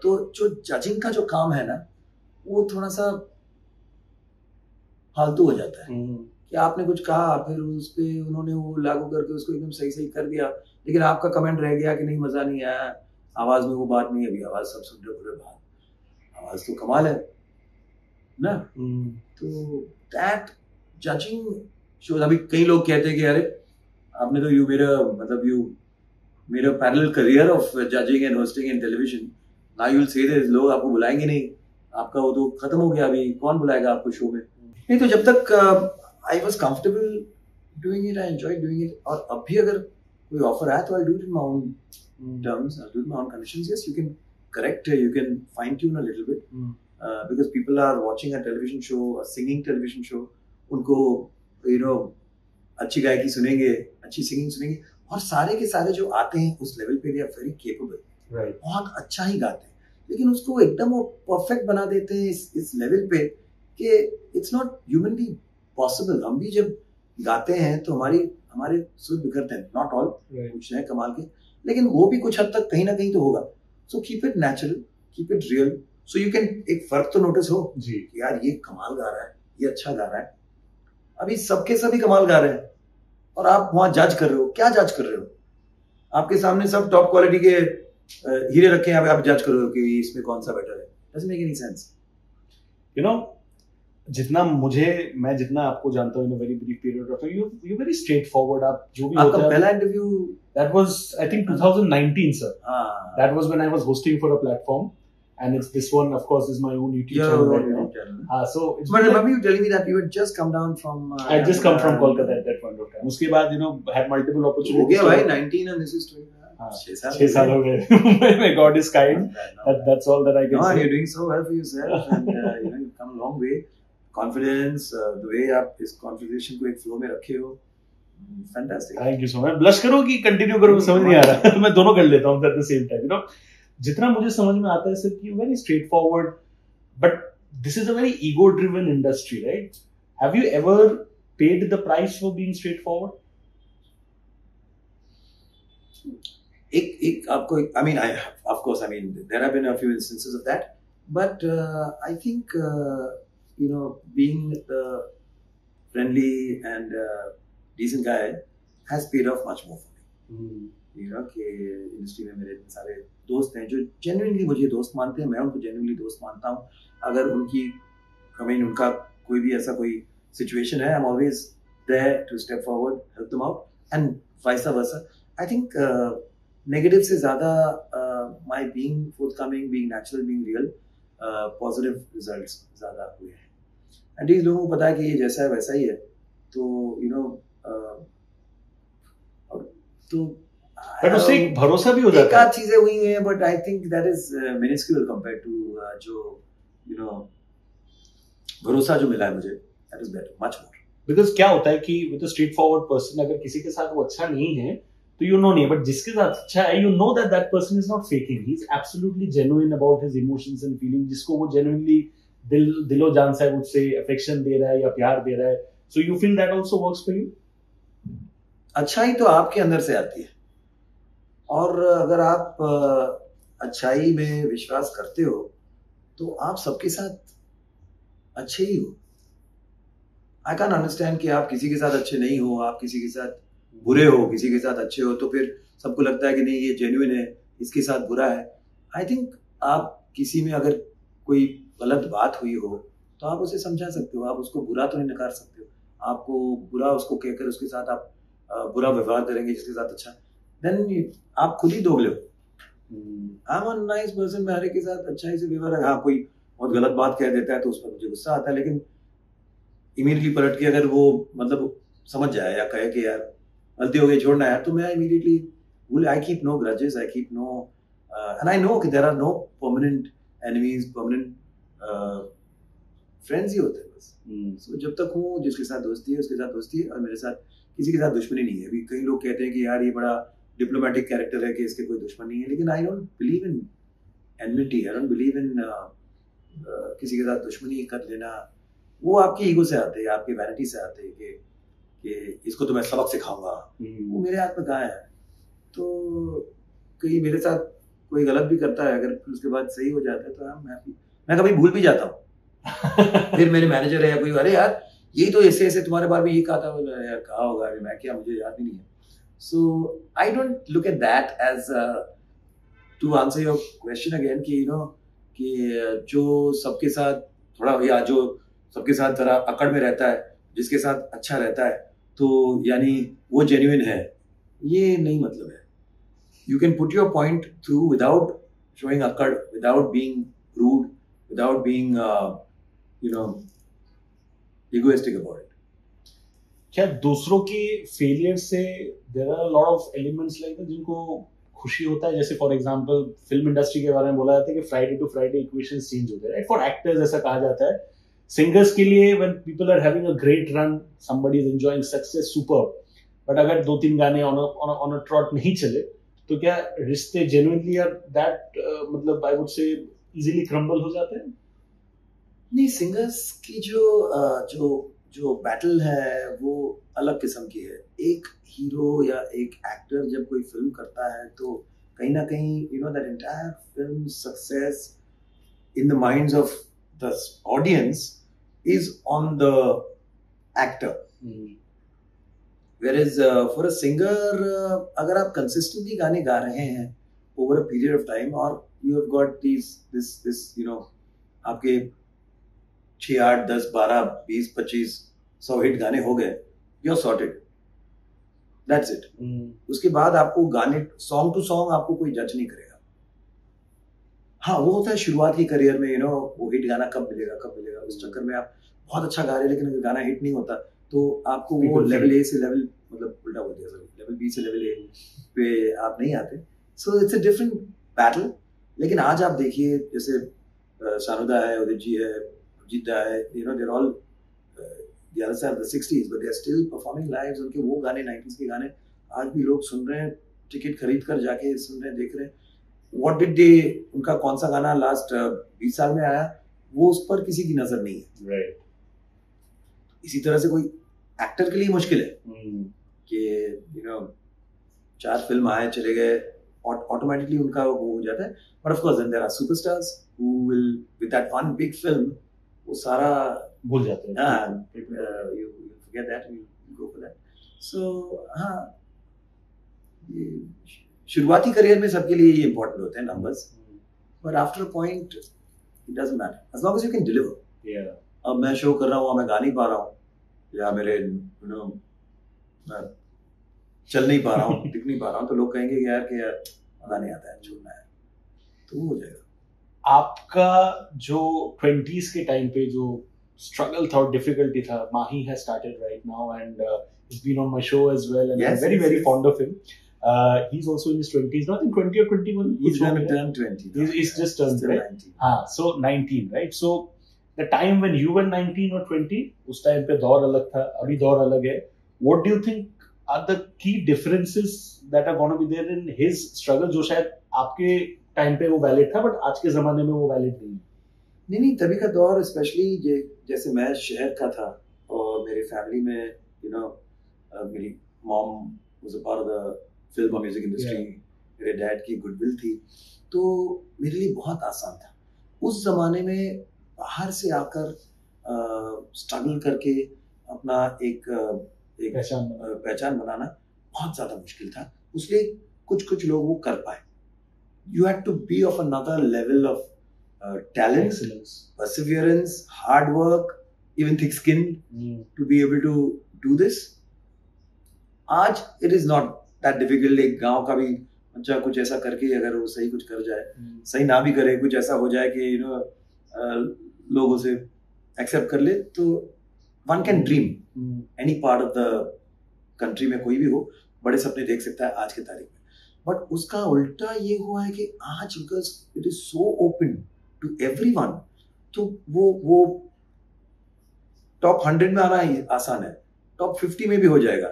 तो जो जजिंग का जो काम है ना वो थोड़ा सा फालतू हो जाता है कि आपने कुछ कहा फिर उस पे उन्होंने वो लागू करके उसको एकदम सही कर दिया, लेकिन आपका कमेंट रह गया कि नहीं मजा नहीं आया, आवाज में वो बात नहीं, अभी आवाज सब सुन रहे पूरे बात, आवाज तो कमाल है ना। तो दैट जजिंग शोज, अभी कई लोग कहते हैं कि अरे आपने तो यू मेरा parallel career of judging and hosting in television, now you will say this, लोग आपको बुलाएंगे नहीं, आपका वो तो खत्म हो गया, अभी कौन बुलाएगा आपको शो में। नहीं तो जब तक I was comfortable doing it, I enjoy doing it, और अब भी अगर कोई ऑफर आया तो I do it in my own terms, I do it my own conditions. Yes, you can correct, you can fine tune a little bit because people are watching a television show, a singing television show, उनको you know अच्छी गायकी सुनेंगे, अच्छी singing सुनेंगे, और सारे के सारे जो आते हैं उस लेवल पे दे आर वेरी केपेबल, बहुत अच्छा ही गाते हैं, लेकिन उसको एकदम वो परफेक्ट बना देते हैं इस लेवल पे कि इट्स नॉट ह्यूमनली पॉसिबल। हम भी जब गाते हैं तो हमारे सुर बिखरते हैं, नॉट ऑल, कुछ है कमाल के, लेकिन वो भी कुछ हद तक कहीं ना कहीं तो होगा। So keep it natural, keep it real, so you can एक फर्क तो नोटिस हो जी यार ये कमाल गा रहा है, ये अच्छा गा रहा है। अभी सबके सभी कमाल गा रहे हैं और आप वहां जज कर रहे हो, क्या जज कर रहे हो? आपके सामने सब टॉप क्वालिटी के हीरे रखे हैं, आप जज कर रहे हो कि इसमें कौन सा बेटर है। Doesn't make any sense. You know, मैं जितना आपको जानता हूं in a very brief period of time, you very straightforward. आप जो भी आपका पहला interview that was I think 2019 sir, that was when I was hosting for a platform, and it's this one, of course, is my own YouTube channel right now. So it's but remember you telling me that you had just come down from I just come from Kolkata at that point of time. उसके बाद had multiple opportunities. हो गया भाई 19 and this is 20. 6 साल हो गए. My God is kind. That's all that I can say. You're doing so well for yourself, and you've come a long way. Confidence, the way आप इस conversation को एक flow में रखे हो, fantastic. Thank you so much. Blush करो कि continue करो, समझ नहीं आ रहा. तो मैं दोनों कर लेता हूँ at the same time. जितना मुझे समझ में आता है सर कि very straightforward, but this is a very ego-driven industry, right? Have you ever paid the price for being straightforward? आपको I mean of course I mean there have been a few instances of that, but I think being the friendly and decent guy has paid off much more for me. कि industry में मेरे सारे दोस्त हैं जो genuinely मुझे दोस्त मानते हैं, मैं उनको जेन्युइनली दोस्त मानता हूँ. अगर उनका कोई भी ऐसा कोई सिचुएशन है, I am always there to step forward, help them out, and vice versa. I think negative से ज़्यादा my being forthcoming, being natural, being real, positive results ज़्यादा हुए हैं. एटलीस्ट लोगों को पता है कि ये जैसा है वैसा ही है. तो बट उससे एक भरोसा भी हो जाता है. एक आध चीजें हुई हैं, but I think that is minuscule compared to जो भरोसा जो मिला है मुझे, that is better, much more. Because क्या होता है कि with a straightforward person, अगर किसी के साथ वो अच्छा नहीं है तो यू नो नहीं, बट जिसके साथ अच्छा है you know that person is not faking, he is absolutely genuine about his emotions and feeling. जिसको वो जेन्युइनली दिलो जान से मुझसे अफेक्शन दे रहा है या प्यार दे रहा है, so you feel that also works for you. अच्छाई तो आपके अंदर से आती है, और अगर आप अच्छाई में विश्वास करते हो तो आप सबके साथ अच्छे ही हो. आई कैन अंडरस्टैंड कि आप किसी के साथ अच्छे नहीं हो, आप किसी के साथ बुरे हो, किसी के साथ अच्छे हो, तो फिर सबको लगता है कि नहीं ये जेन्युइन है, इसके साथ बुरा है. आई थिंक आप किसी में अगर कोई गलत बात हुई हो तो आप उसे समझा सकते हो, आप उसको बुरा तो नहीं नकार सकते हो. आपको बुरा उसको कहकर उसके साथ आप बुरा व्यवहार करेंगे जिसके साथ अच्छा, देन आप खुद ही दोगले हो. I am a nice person, मैं हर एक के साथ अच्छाई से व्यवहार. हाँ, कोई बहुत गलत बात कह देता है तो उस पर मुझे गुस्सा आता है, लेकिन इमीडिएटली पलट के अगर वो मतलब समझ जाए या कहे कि यार गलती हो गई छोड़ना यार, तो मैं immediately I keep no grudges, I keep no, and I know कि there are no permanent enemies, permanent friends ही होते हैं बस. सो जब तक हूँ जिसके साथ दोस्ती है उसके साथ दोस्ती है, और मेरे साथ किसी के साथ दुश्मनी नहीं है. अभी कई लोग कहते हैं कि यार ये बड़ा डिप्लोमेटिक कैरेक्टर है कि इसके कोई दुश्मन नहीं है, लेकिन I don't believe in enmity, I don't believe in किसी के साथ दुश्मनी कर लेना. वो आपकी ईगो से आते हैं, आपकी वैनिटी से आते हैं कि इसको तो मैं सबक सिखाऊंगा. वो मेरे हाथ में कहाँ है. तो कहीं मेरे साथ कोई गलत भी करता है, अगर उसके बाद सही हो जाता है तो मैं कभी भूल भी जाता हूँ. फिर मेरे मैनेजर है या कोई, अरे यार यही तो ऐसे ऐसे तुम्हारे बारे में ये कहा था. यार कहा होगा, मैं क्या, मुझे याद ही नहीं है. So I don't look at that as to answer your question again कि कि जो सबके साथ थोड़ा, या जो सबके साथ जरा अकड़ में रहता है, जिसके साथ अच्छा रहता है, तो यानी वो जेन्युइन है, ये नहीं मतलब है. You can put your point through without showing अकड़, without being rude, without being egoistic about it. क्या दूसरों के फेलियर से there are a lot of elements like that जिनको खुशी होता है? जैसे फॉर एग्जांपल फिल्म इंडस्ट्री के बारे में बोला जाता है कि Friday to Friday equations change होते हैं, राइट? फॉर एक्टर्स ऐसा कहा जाता है. सिंगर्स के लिए when people are having a great run, somebody is enjoying success, superb. But अगर 2-3 गाने on a trot नहीं चले तो क्या रिश्ते genuinely are that मतलब I would say easily crumble हो जाते हैं? नहीं, सिंगर्स की जो बैटल है वो अलग किस्म की है. एक हीरो या एक एक्टर जब कोई फिल्म करता है तो कहीं ना कहीं that entire film success in the minds of the audience is on the actor. Whereas for a singer, अगर आप consistently गाने गा रहे हैं over a period of time, और you have got this आपके 6, 8, 10, 12, 20, 25, 100 हिट गाने हो गए, you're sorted. That's it. उसके बाद आपको गाने सॉन्ग टू सॉन्ग आपको कोई जज नहीं करेगा. हाँ वो होता है शुरुआत की करियर में, वो हिट गाना कब मिलेगा उस चक्कर में आप बहुत अच्छा गा रहे हैं, लेकिन अगर गाना हिट नहीं होता तो आपको वो लेवल ए से लेवल, मतलब उल्टा बोल दिया, लेवल बी से लेवल ए पे आप नहीं आते. So it's a different battle. लेकिन आज आप देखिए जैसे शानुदा है, उदित जी है, अजीत दा है, they're all the other side of the 60s, but they are still performing live. उनके वो गाने 90s के गाने आज भी लोग सुन रहे हैं, टिकट खरीद कर जाके सुन रहे हैं, देख रहे हैं. What did they, उनका कौन सा गाना लास्ट 20 साल में आया, वो उस पर किसी की नजर नहीं है. Right. इसी तरह से कोई एक्टर के लिए मुश्किल है कि 4 फिल्म आए चले गए, ऑटोमेटिकली उनका वो हो जाता है. But of course there are superstars who will with that one big film वो सारा भूल जाते हैं. You forget that, you go for that. So हाँ, शुरुआती करियर में सबके लिए ये इंपॉर्टेंट होते हैं numbers, but after a point it doesn't matter as long as you can deliver. अब मैं शो कर रहा हूँ, मैं गा नहीं पा रहा हूँ, या मेरे मैं चल नहीं पा रहा हूँ, दिख नहीं पा रहा हूँ, तो लोग कहेंगे कि यार मजा नहीं आता है, छोड़ना है, तो वो हो जाएगा. आपका जो 20s के टाइम पे जो स्ट्रगल था और डिफिकल्टी था, Mahi has started right now and he's been on my show as well, and I'm very fond of him. He's also in his 20s, not in 20 or 21. He's going to turn 20. He's just turned, right? 19. So 19, right? So the time when you were 19 or 20, उस time पे दौर अलग था, अभी दौर अलग है. What do you think are the key differences that are going to be there in his struggle, जो शायद आपके टाइम पे वो वैलिड था, बट आज के जमाने में वो वैलिड नहीं? नहीं, तभी का दौर, स्पेशली जैसे मैं शहर का था और मेरी फैमिली में मेरी mom was a part of the film और म्यूजिक इंडस्ट्री, मेरे डैड की गुडविल थी, तो मेरे लिए बहुत आसान था. उस जमाने में बाहर से आकर स्ट्रगल करके अपना एक पहचान बनाना बहुत ज्यादा मुश्किल था. उसलिए कुछ लोग वो कर पाए. You had to be of another level of talent, excellence, perseverance, hard work, even thick skin to be able to do this. आज it is not that difficult. एक गांव का भी बच्चा कुछ ऐसा करके अगर वो सही कुछ कर जाए, सही ना भी करे, कुछ ऐसा हो जाए कि लोग उसे एक्सेप्ट कर ले, तो one can dream. Any part of the country में कोई भी हो बड़े सपने देख सकता है आज के तारीख में. बट उसका उल्टा ये हुआ है कि आज because it is so open to everyone, तो वो टॉप 100 में आना आसान है, टॉप 50 में भी हो जाएगा,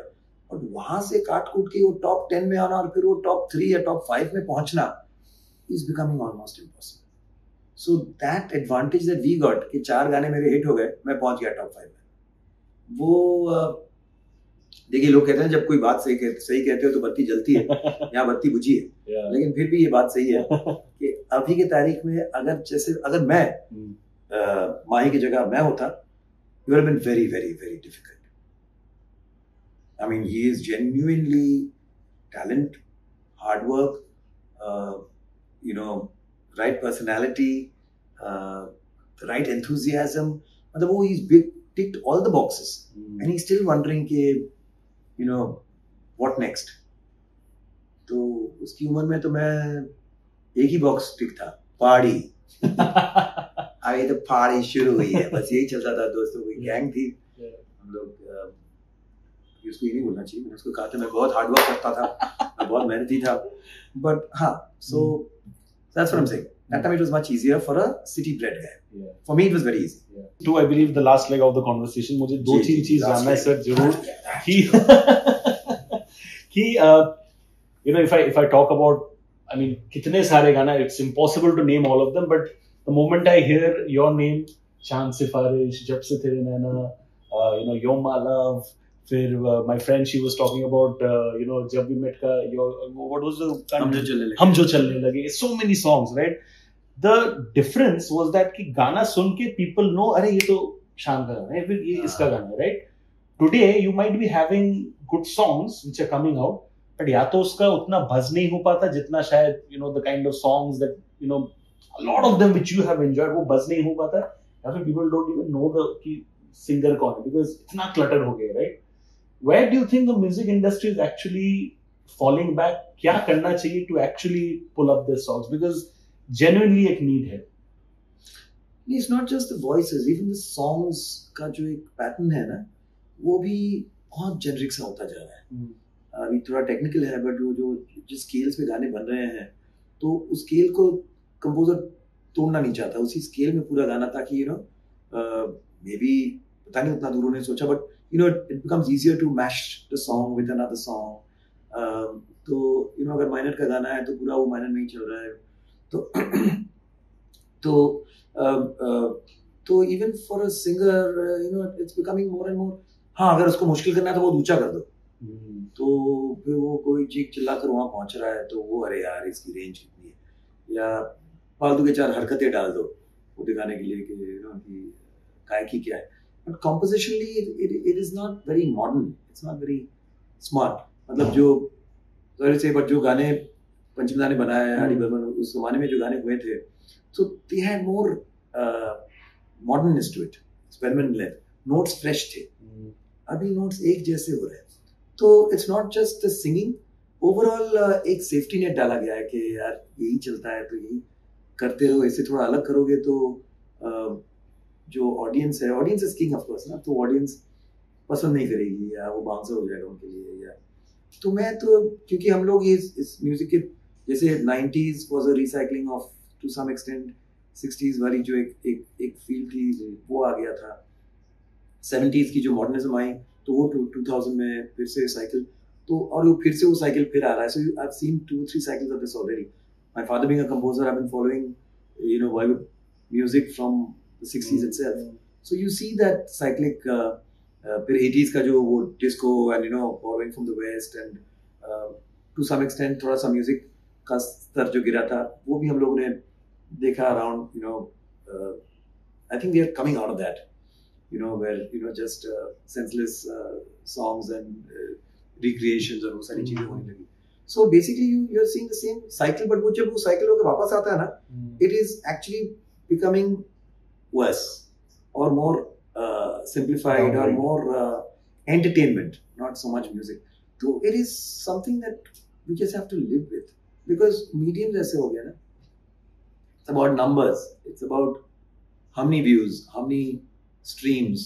और वहां से काट कूट के वो टॉप 10 में आना और फिर वो टॉप 3 या टॉप 5 में पहुंचना is becoming almost impossible. So that advantage that we got कि 4 गाने मेरे हिट हो गए, मैं पहुंच गया टॉप 5 में. वो देखिए, लोग कहते हैं जब कोई बात सही कहते हो तो बत्ती जलती है, यहाँ बत्ती बुझी है. लेकिन फिर भी ये बात सही है कि अभी के तारीख में अगर मैं माही की जगह मैं होता, it would have been very, very, very difficult. I mean, he is genuinely talent, hard work, right personality, the right enthusiasm. मतलब वो he's ticked all the boxes, and he's still wondering कि what next. तो उसकी उम्र में तो मैं एक ही बॉक्स टिक था, पार्टी. अभी तो पार्टी शुरू हुई है, बस यही चलता था. दोस्तों की गैंग थी, हम लोग, उसको ये नहीं बोलना चाहिए, मैंने उसको कहा था मैं बहुत हार्ड वर्क करता था, मैं बहुत मेहनती था. बट हाँ, so that's what I'm saying. That time it was much easier for a city bred guy. For me it was very easy. To I believe the last leg of the conversation, मुझे 2-3 चीज जानना है sir जरूर कि if I talk about, I mean, कितने सारे गाना, it's impossible to name all of them, but the moment I hear your name, चांद सिफारिश, जब से तेरे नैना, You're My Love, फिर my friend, she was talking about जब भी मेट का, what was the हम जो चलने लगे, so many songs, right? The difference was that कि गाना सुन के people know, अरे ये तो शान का गाना है, फिर ये इसका गाना है, right? Today you might be having good songs which are coming out, but या तो उसका उतना buzz नहीं हो पाता जितना शायद the kind of songs that a lot of them which you have enjoyed, वो buzz नहीं हो पाता, या फिर people don't even know the कि singer कौन है, because इतना clutter हो गया, right? Where do you think the music industry is actually falling back? क्या करना चाहिए to actually pull up their songs? Because genuinely एक नीड है? It's not just the voices, even the songs का जो एक पैटर्न है ना, वो भी बहुत जेनरिक सा होता जा रहा है। अभी थोड़ा टेक्निकल है, बट वो जो जिस स्केल्स पे गाने बन रहे हैं, तो उस स्केल को कंपोजर तोड़ना नहीं चाहता, उसी स्केल में पूरा गाना, ताकि मे बी पता नहीं उतना दूर उन्होंने सोचा, but it becomes easier to mash the song with another song. तो अगर माइनर का गाना है तो पूरा वो माइनर में ही चल रहा है, तो even for a singer it's becoming more and more. हाँ, अगर उसको मुश्किल करना है तो बहुत ऊंचा कर दो, तो फिर वो कोई चीख चिल्ला कर वहां पहुंच रहा है, तो वो अरे यार इसकी रेंज कितनी है, या फालतू के 4 हरकतें डाल दो वो दिखाने के लिए कि गायकी क्या है। But compositionally it is not very modern, it's not very smart. मतलब जो गाने पंचमदा ने बनाया, आर डी बर्मन, उस जमाने में जो गाने हुए थे, so they had more modernness to it, experiment led, notes fresh थे। अभी notes एक जैसे हो रहे हैं, तो it's not just the singing, overall एक safety net डाला गया है कि यार यही चलता है तो यही करते रहो, ऐसे थोड़ा अलग करोगे तो जो audience is king of course ना, तो ऑडियंस पसंद नहीं करेगी या वो बाउंसर हो जाएगा उनके लिए। या तो मैं तो, क्योंकि हम लोग इस म्यूजिक के जैसे 90s was a recycling of to some extent 60s वाली जो एक फील थी, वो आ गया था। 70s की जो मॉडर्निज्म आई, तो वो 2000 में फिर से साइकिल, तो और वो फिर से वो साइकिल फिर आ रहा है। So I have seen 2-3 cycles of this already. My father being a composer, I've been following Bollywood music from the 60s itself. So you see that cyclic फिर 80s का जो वो disco and borrowing from the west, and to some extent थोड़ा सा music का स्तर जो गिरा था, वो भी हम लोगों ने देखा around, I think we are coming out of that, where just senseless songs and recreations और वो सारी चीजें होने लगी। So basically you are seeing the same cycle, but वो जब वो cycle होकर वापस आता है ना, it is actually becoming worse or more simplified or more entertainment, not so much music. So it is something that we just have to live with, because medium ऐसे हो गया ना, it's about numbers, it's about how many views, how many streams,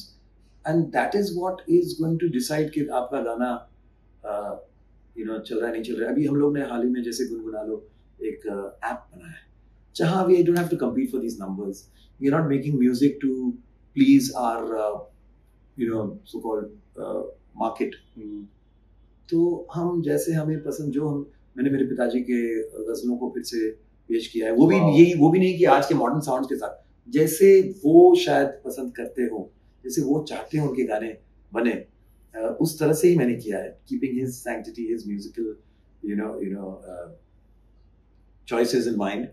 and that is what is going to decide कि आपका गाना चल रहा है नहीं चल रहा है। अभी हम लोग ने हाल ही में जैसे गुनगुना लो एक ऐप बनाया है, जहाँ we don't have to compete for these numbers, we are not making music to please our so-called market। तो हम जैसे हमें पसंद, जो मैंने मेरे पिताजी के गजलों को फिर से पेश किया है, वो भी नहीं कि आज के मॉडर्न साउंड्स के साथ, जैसे वो शायद पसंद करते हो, जैसे वो चाहते हैं उनके गाने बने, उस तरह से ही मैंने किया है, keeping his sanctity, his musical choices in mind।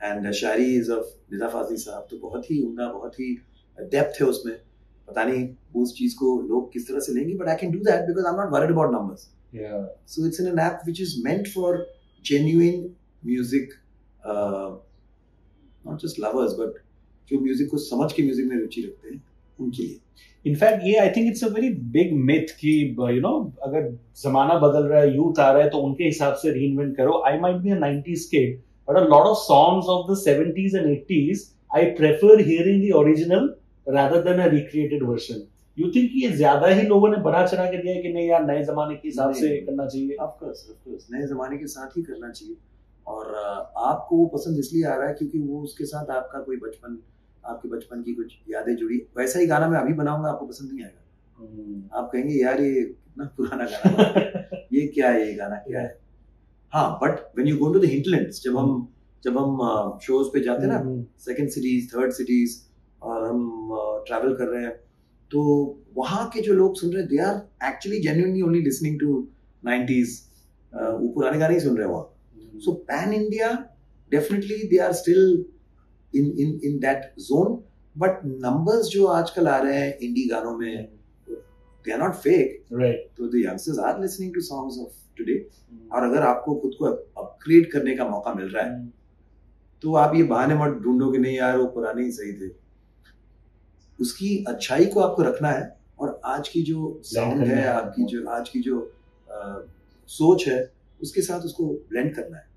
and Shayari is of Nida Fazli साहब, तो बहुत ही उम्दा, बहुत ही डेप्थ है उसमें। पता नहीं उस चीज को लोग किस तरह से लेंगे, but I can do that because I'm not worried about numbers। Yeah. So it's in an app which is meant for genuine music, not just lovers, but जो म्यूजिक को समझ के म्यूजिक में रुचि रखते हैं उनके लिए। इनफैक्ट ये I think it's a very big myth कि अगर जमाना बदल रहा है, यूथ आ रहा है, तो उनके हिसाब से रीइन्वेंट करो। I might be a 90s kid, but a lot of songs of the 70s and 80s I prefer hearing the original rather than a recreated version। You think ये ज्यादा ही लोगों ने बढ़ा चढ़ा के दिया है कि नहीं यार नए जमाने के हिसाब से करना चाहिए? Of course, नए जमाने के साथ ही करना चाहिए, और आपको वो पसंद इसलिए आ रहा है क्योंकि वो उसके साथ आपका कोई बचपन, आपके बचपन की कुछ यादें जुड़ी। वैसा ही गाना मैं अभी बनाऊंगा, आपको पसंद नहीं आएगा, आप कहेंगे यार ये कितना पुराना गाना ये क्या है, ये गाना क्या है। हाँ, but when you go to the hinterlands, जब हम शोज पे जाते हैं ना, सेकंड सिटीज, थर्ड सिटीज, और हम ट्रैवल कर रहे हैं, तो वहाँ के जो लोग सुन रहे हैं, they are actually genuinely only listening to 90s, वो पुराने गाने ही सुन रहे हैं वहाँ। So pan India definitely they are still in that zone, but numbers जो आजकल आ रहे हैं इंडी गानों में, they are not fake, right? So the youngsters are listening to songs of today। और अगर आपको खुद को अपग्रेड करने का मौका मिल रहा है, तो आप ये बहाने मत ढूंढो कि नहीं यार वो पुराने ही सही थे। उसकी अच्छाई को आपको रखना है, और आज की जो साउंड है, आपकी जो आज की जो सोच है, उसके साथ उसको ब्लेंड करना है।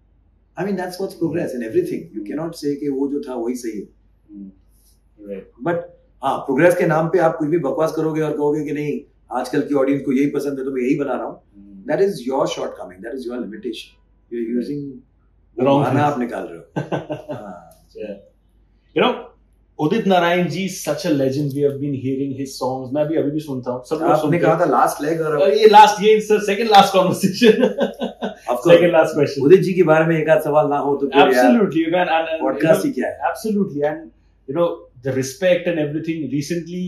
I mean that's what's progress in everything. You cannot say कि वो जो था वही सही है. Right. But हाँ, प्रोग्रेस के नाम पे आप कुछ भी बकवास करोगे और कहोगे कि नहीं आजकल की ऑडियंस को यही पसंद है तो मैं यही बना रहा हूँ. That is your shortcoming. That is your limitation. You're using wrong things. आप निकाल रहे हो. Yeah. You know, Udit Narayan ji is such a legend. We have been hearing his songs. मैं भी अभी भी सुनता हूँ. सब लोग आपने कहा था last leg और ये second last conversation. Second last question. Udit ji के बारे में एक आध सवाल ना हो तो फिर absolutely man and podcast ही क्या है? Absolutely and you know the respect and everything. Recently,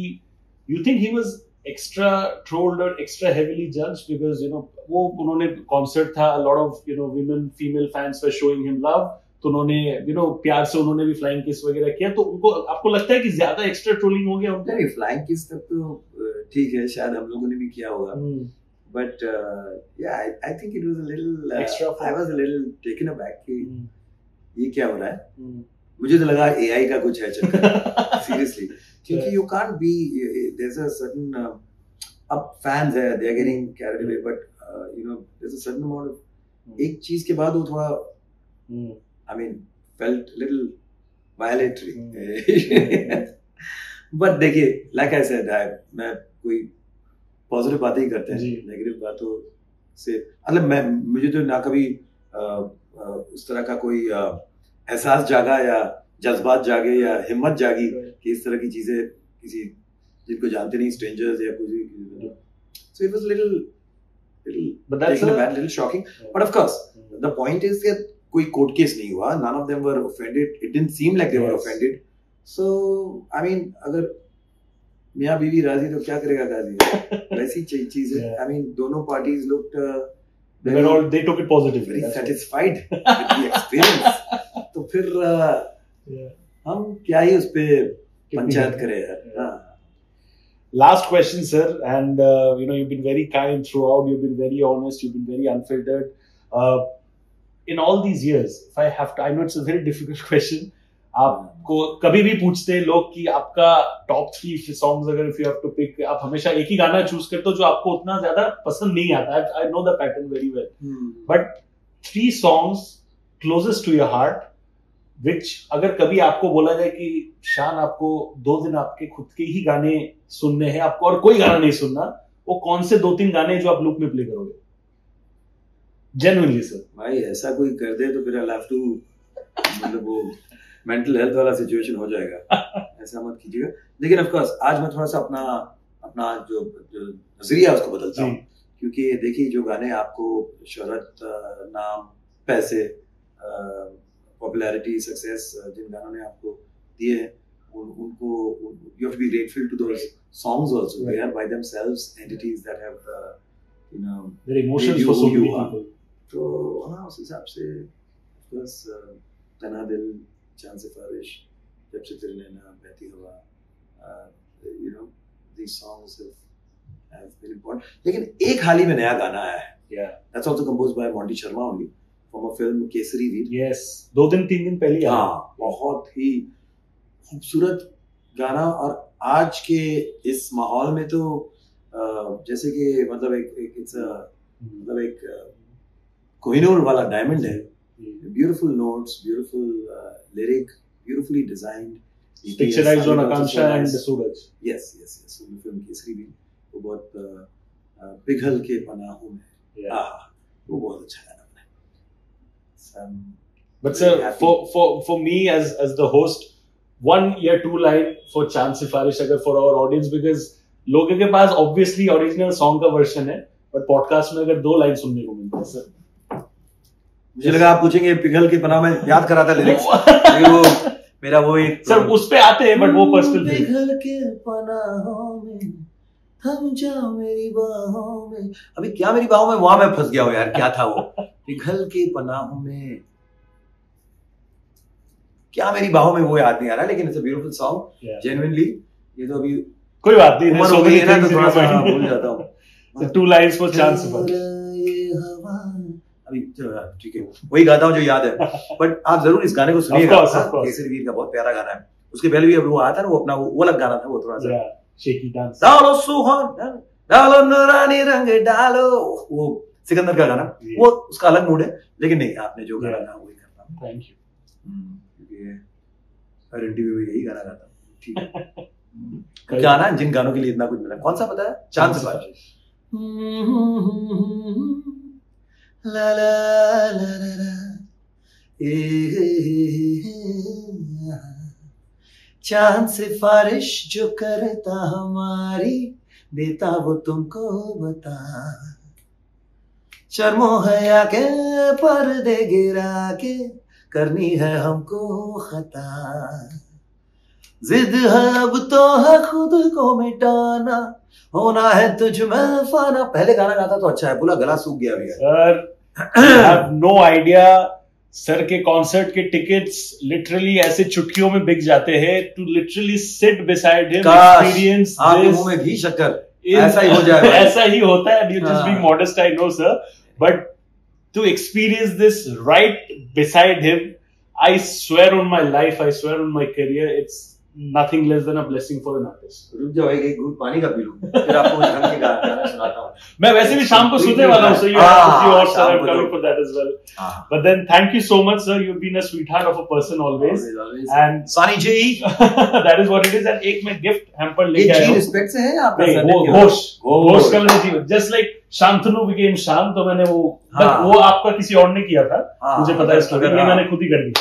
you think he was extra trolled or extra heavily judged because you know वो उन्होंने concert था, a lot of you know female fans were showing him love. तो उन्होंने you know प्यार से उन्होंने भी flying kiss वगैरह किया तो उनको आपको लगता है कि ज्यादा एक्स्ट्रा ट्रोलिंग हो गया उनको? नहीं फ्लाइंग किस तक तो ठीक है शायद हम लोगों ने भी किया होगा but yeah I think it was a little I was a little taken aback कि ये क्या हो रहा है. मुझे तो लगा AI का कुछ है चक्कर seriously क्योंकि you can't be there's a certain अब fans है they are getting carried away but you know there's a certain amount of एक चीज के बाद वो थोड़ा I mean, felt a little violatory. But देखिए, like I said, मैं कोई positive बातें ही करते हैं, negative बातों से, मतलब मुझे तो ना कभी उस तरह का कोई एहसास जागा या जज्बात जागे या हिम्मत जागी कि इस तरह की चीजें किसी जिनको जानते नहीं strangers या कुछ so it was a little taken aback, little shocking. But of course, the point is that कोई कोर्ट केस नहीं हुआ. None of them were offended. It didn't seem like they were offended. So I mean अगर मियाँ बीवी राजी तो क्या करेगा गाजी? वैसी चीज है. I mean दोनों parties looked they took it positively. Very satisfied with the experience. तो फिर हम क्या ही उस पे पंचायत करें यार. Last question, sir, and you know you've been very kind throughout. You've been very honest. You've been very unfiltered. In all these years, if I have to, I know it's a very difficult question. आपको कभी भी पूछते हैं लोग कि आपका top 3 songs अगर if you have to pick, आप हमेशा एक ही गाना चूज करते हो जो आपको उतना ज्यादा पसंद नहीं आता. I know the pattern very well. But 3 songs closest to your heart, which अगर कभी आपको बोला जाए कि शान आपको 2 दिन आपके खुद के ही गाने सुनने हैं आपको और कोई गाना नहीं सुनना, वो कौन से 2-3 गाने जो आप लूप में प्ले करोगे? Genuinely sir. भाई ऐसा कोई कर दे तो फिर I'll have to मतलब वो मेंटल हेल्थ वाला सिचुएशन हो जाएगा. ऐसा मत कीजिएगा. लेकिन ऑफ कोर्स आज मैं थोड़ा सा अपना जो नजरिया उसको बदलता हूँ क्योंकि देखिए जो गाने आपको शोहरत नाम पैसे पॉपुलैरिटी सक्सेस जिन गानों ने आपको दिए हैं उनको you have to be grateful to those songs also. They are by themselves entities that have you know their emotions for so many people. तो हाँ उस हिसाब से बस तना दिल चांद सिफारिश जब से तेरे नैना बहती हवा you know these songs have been important. लेकिन एक हाल ही में नया गाना आया है. That's also composed by Monty Sharma only from a film Kesari Veer. Yes 2-3 दिन पहले. हाँ बहुत ही खूबसूरत गाना और आज के इस माहौल में तो जैसे कि मतलब एक कोहिनूर वाला डायमंड है. Beautiful notes, beautiful lyric, beautifully designed. Picturized on Akansha and Suraj. Yes. So the film Kesari वीर वो बहुत पिघल के पनाहों में. वो बहुत अच्छा गाना है. But sir, for me as the host, 1 या 2 line for चांद सिफारिश अगर for our audience because लोगों के पास obviously original song का version है but podcast में अगर 2 line सुनने को मिलता है सर. मुझे लगा आप पूछेंगे पिघल के पनाह में याद करा था लिरिक्स. वो मेरा वो एक सर उस पे आते हैं बट वो पर्सनल पिघल के पनाहों में थम जाओ मेरी बाहों में. अभी क्या मेरी बाहों में वहां मैं फंस गया हूँ यार. क्या था वो पिघल के पनाहों में क्या मेरी बाहों में वो याद नहीं आ रहा लेकिन it's a beautiful song genuinely. ये तो अभी कोई बात नहीं उम्र हो गई है ना तो थोड़ा सा भूल जाता हूँ. So 2 lines for चांद सिफारिश. अभी ठीक है वही गाता हूँ जो याद है बट आप जरूर इस गाने को सुनिएगा. केसरी वीर का बहुत प्यारा गाना है. उसके पहले भी वो आया था ना वो अपना वो अलग गाना था वो थोड़ा सा शेकी डांस. डालो सुहाना डालो नूरानी रंग डालो वो सिकंदर का गाना वो उसका अलग मूड है लेकिन नहीं आपने जो गाना वही करना. Thank you. क्योंकि हर इंटरव्यू में यही गाना गाता हूँ। ठीक है। क्या ना, जिन गानों के लिए इतना कुछ मिला, कौन सा पता है? चांद सिफारिश। ला ला ला ला चांद सिफारिश जो करता हमारी, देता वो तुमको बता, शर्मो हया के पर्दे गिरा के करनी है हमको खता, जिद है अब तो है खुद को मिटाना, होना है तुझ में फाना। पहले गाना गाता तो अच्छा है, पूरा गला सूख गया भैया। Sir I have no idea, sir के कॉन्सर्ट के टिकट्स लिटरली ऐसे चुटकियों में बिक जाते हैं। To literally sit beside him, experience this, मुंह में घी शक्कर ऐसा ही हो जाए। ऐसा ही होता है, you just being modest, I know sir, but to experience this right beside him, I swear on my life, I swear on my career, it's nothing less than a blessing for an artist. रुक जाओ, एक घूंट पानी का P लूं, फिर आपको ढंग के गाना सुनाता हूँ। मैं वैसे भी शाम को सोने वाला हूँ, so you have to see your sir, I'm coming for that as well. But then thank you so much, sir. You've been a sweetheart of a person always. And Sunny ji, that is what it is. And एक मैं gift hamper लेके आया हूँ। Respect से है आपका? नहीं, घोष का मैंने जीवन, just like शांतनु became शांत, तो मैंने वो आपका किसी और ने किया था, मुझे पता है स्टोरी, ये मैंने खुद ही कर दी।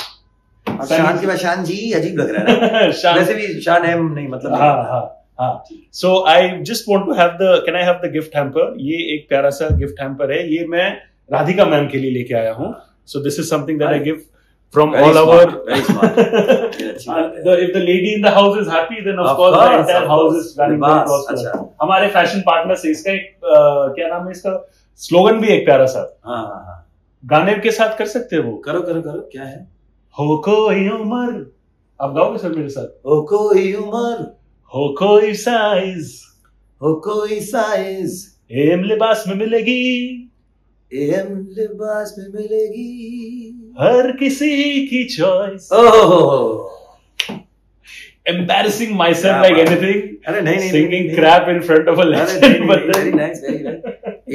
शान के बाद शान जी अजीब लग रहा है ना। वैसे भी शान है नहीं, मतलब हाँ। So I just want to have the, can I have the gift hamper? ये एक प्यारा सा गिफ्ट हैम्पर है, ये मैं राधिका मैम के लिए लेके आया हूँ। So this is something that I give from all our. Very smart. If the lady in the house is happy, then of course the entire house is running very prosperous. हमारे fashion partner से इसका एक क्या नाम है, इसका slogan भी एक प्यारा सा। गाने के साथ कर सकते हो वो? करो, क्या है? हो कोई उम्र, आप गाओगे सर मेरे साथ? हो कोई उम्र, हो कोई साइज, हो कोई साइज, एम लिबास में मिलेगी, एम लिबास में मिलेगी, हर किसी की choice. Embarrassing myself like anything. अरे नहीं, singing crap in front of a legend. Very nice.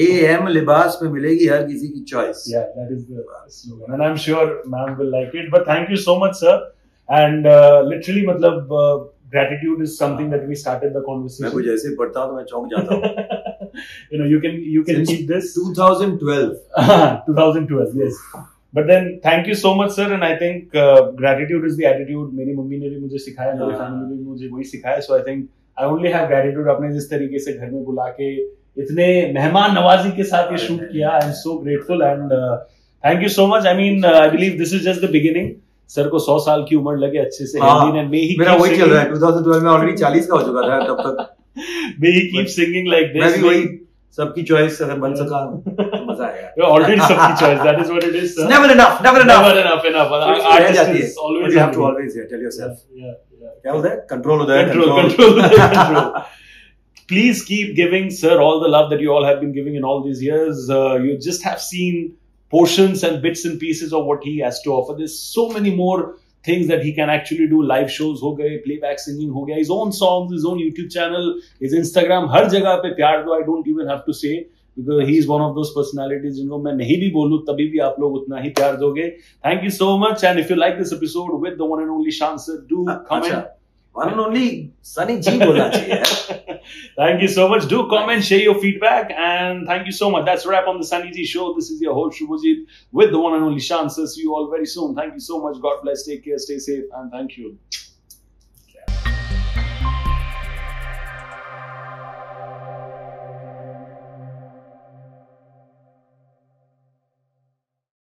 AM लिबास में मिलेगी हर किसी की choice. Yeah, that is the slogan, and I'm sure ma'am will like it. But thank you so much, sir. And literally, मतलब gratitude is something that we started the conversation. मैं कुछ ऐसे पढ़ता हूँ तो मैं चौंक जाता हूँ. You can keep this. 2012. 2012, yes. But then thank you so much, sir, and I think gratitude is the attitude. मेरी मम्मी ने भी मुझे सिखाया, मेरी फैमिली ने भी मुझे वही सिखाया. So I think I only have gratitude. आपने जिस तरीके से घर में बुला के इतने मेहमान नवाजी के साथ ये शूट किया, I am so grateful and thank you so much. I mean, I believe this is just the beginning. Sir को 100 साल की उम्र लगे अच्छे से, हिंदी ने में ही मेरा वही चल रहा है. 2012 में ऑलरेडी 40 का हो चुका था तब तक. May he keep singing like this. मैं भी वही सबकी चॉइस अगर बन सका तो मजा आएगा. Already सबकी choice. That is what it is, sir. Never enough. Artist is always. You have to always tell yourself. Yeah. क्या होता है? Control. Please keep giving sir all the love that you all have been giving in all these years. You just have seen portions and bits and pieces of what he has to offer. There's so many more things that he can actually do. Live shows हो गए, playback singing हो गया, his own songs, his own YouTube channel, his Instagram, हर जगह पे प्यार दो. I don't even have to say, because he is one of those personalities जिनको मैं नहीं भी बोलूं तभी भी आप लोग उतना ही प्यार दोगे. Thank you so much, and if you like this episode with the one and only Shan sir, do comment. One and only Sunny जी बोलना चाहिए. Thank you so much. Do comment, share your feedback, and thank you so much. That's a wrap on the Sunny G Show. This is your host Shubhajit with the one and only Shan sir. See you all very soon. Thank you so much. God bless. Take care. Stay safe, and thank you.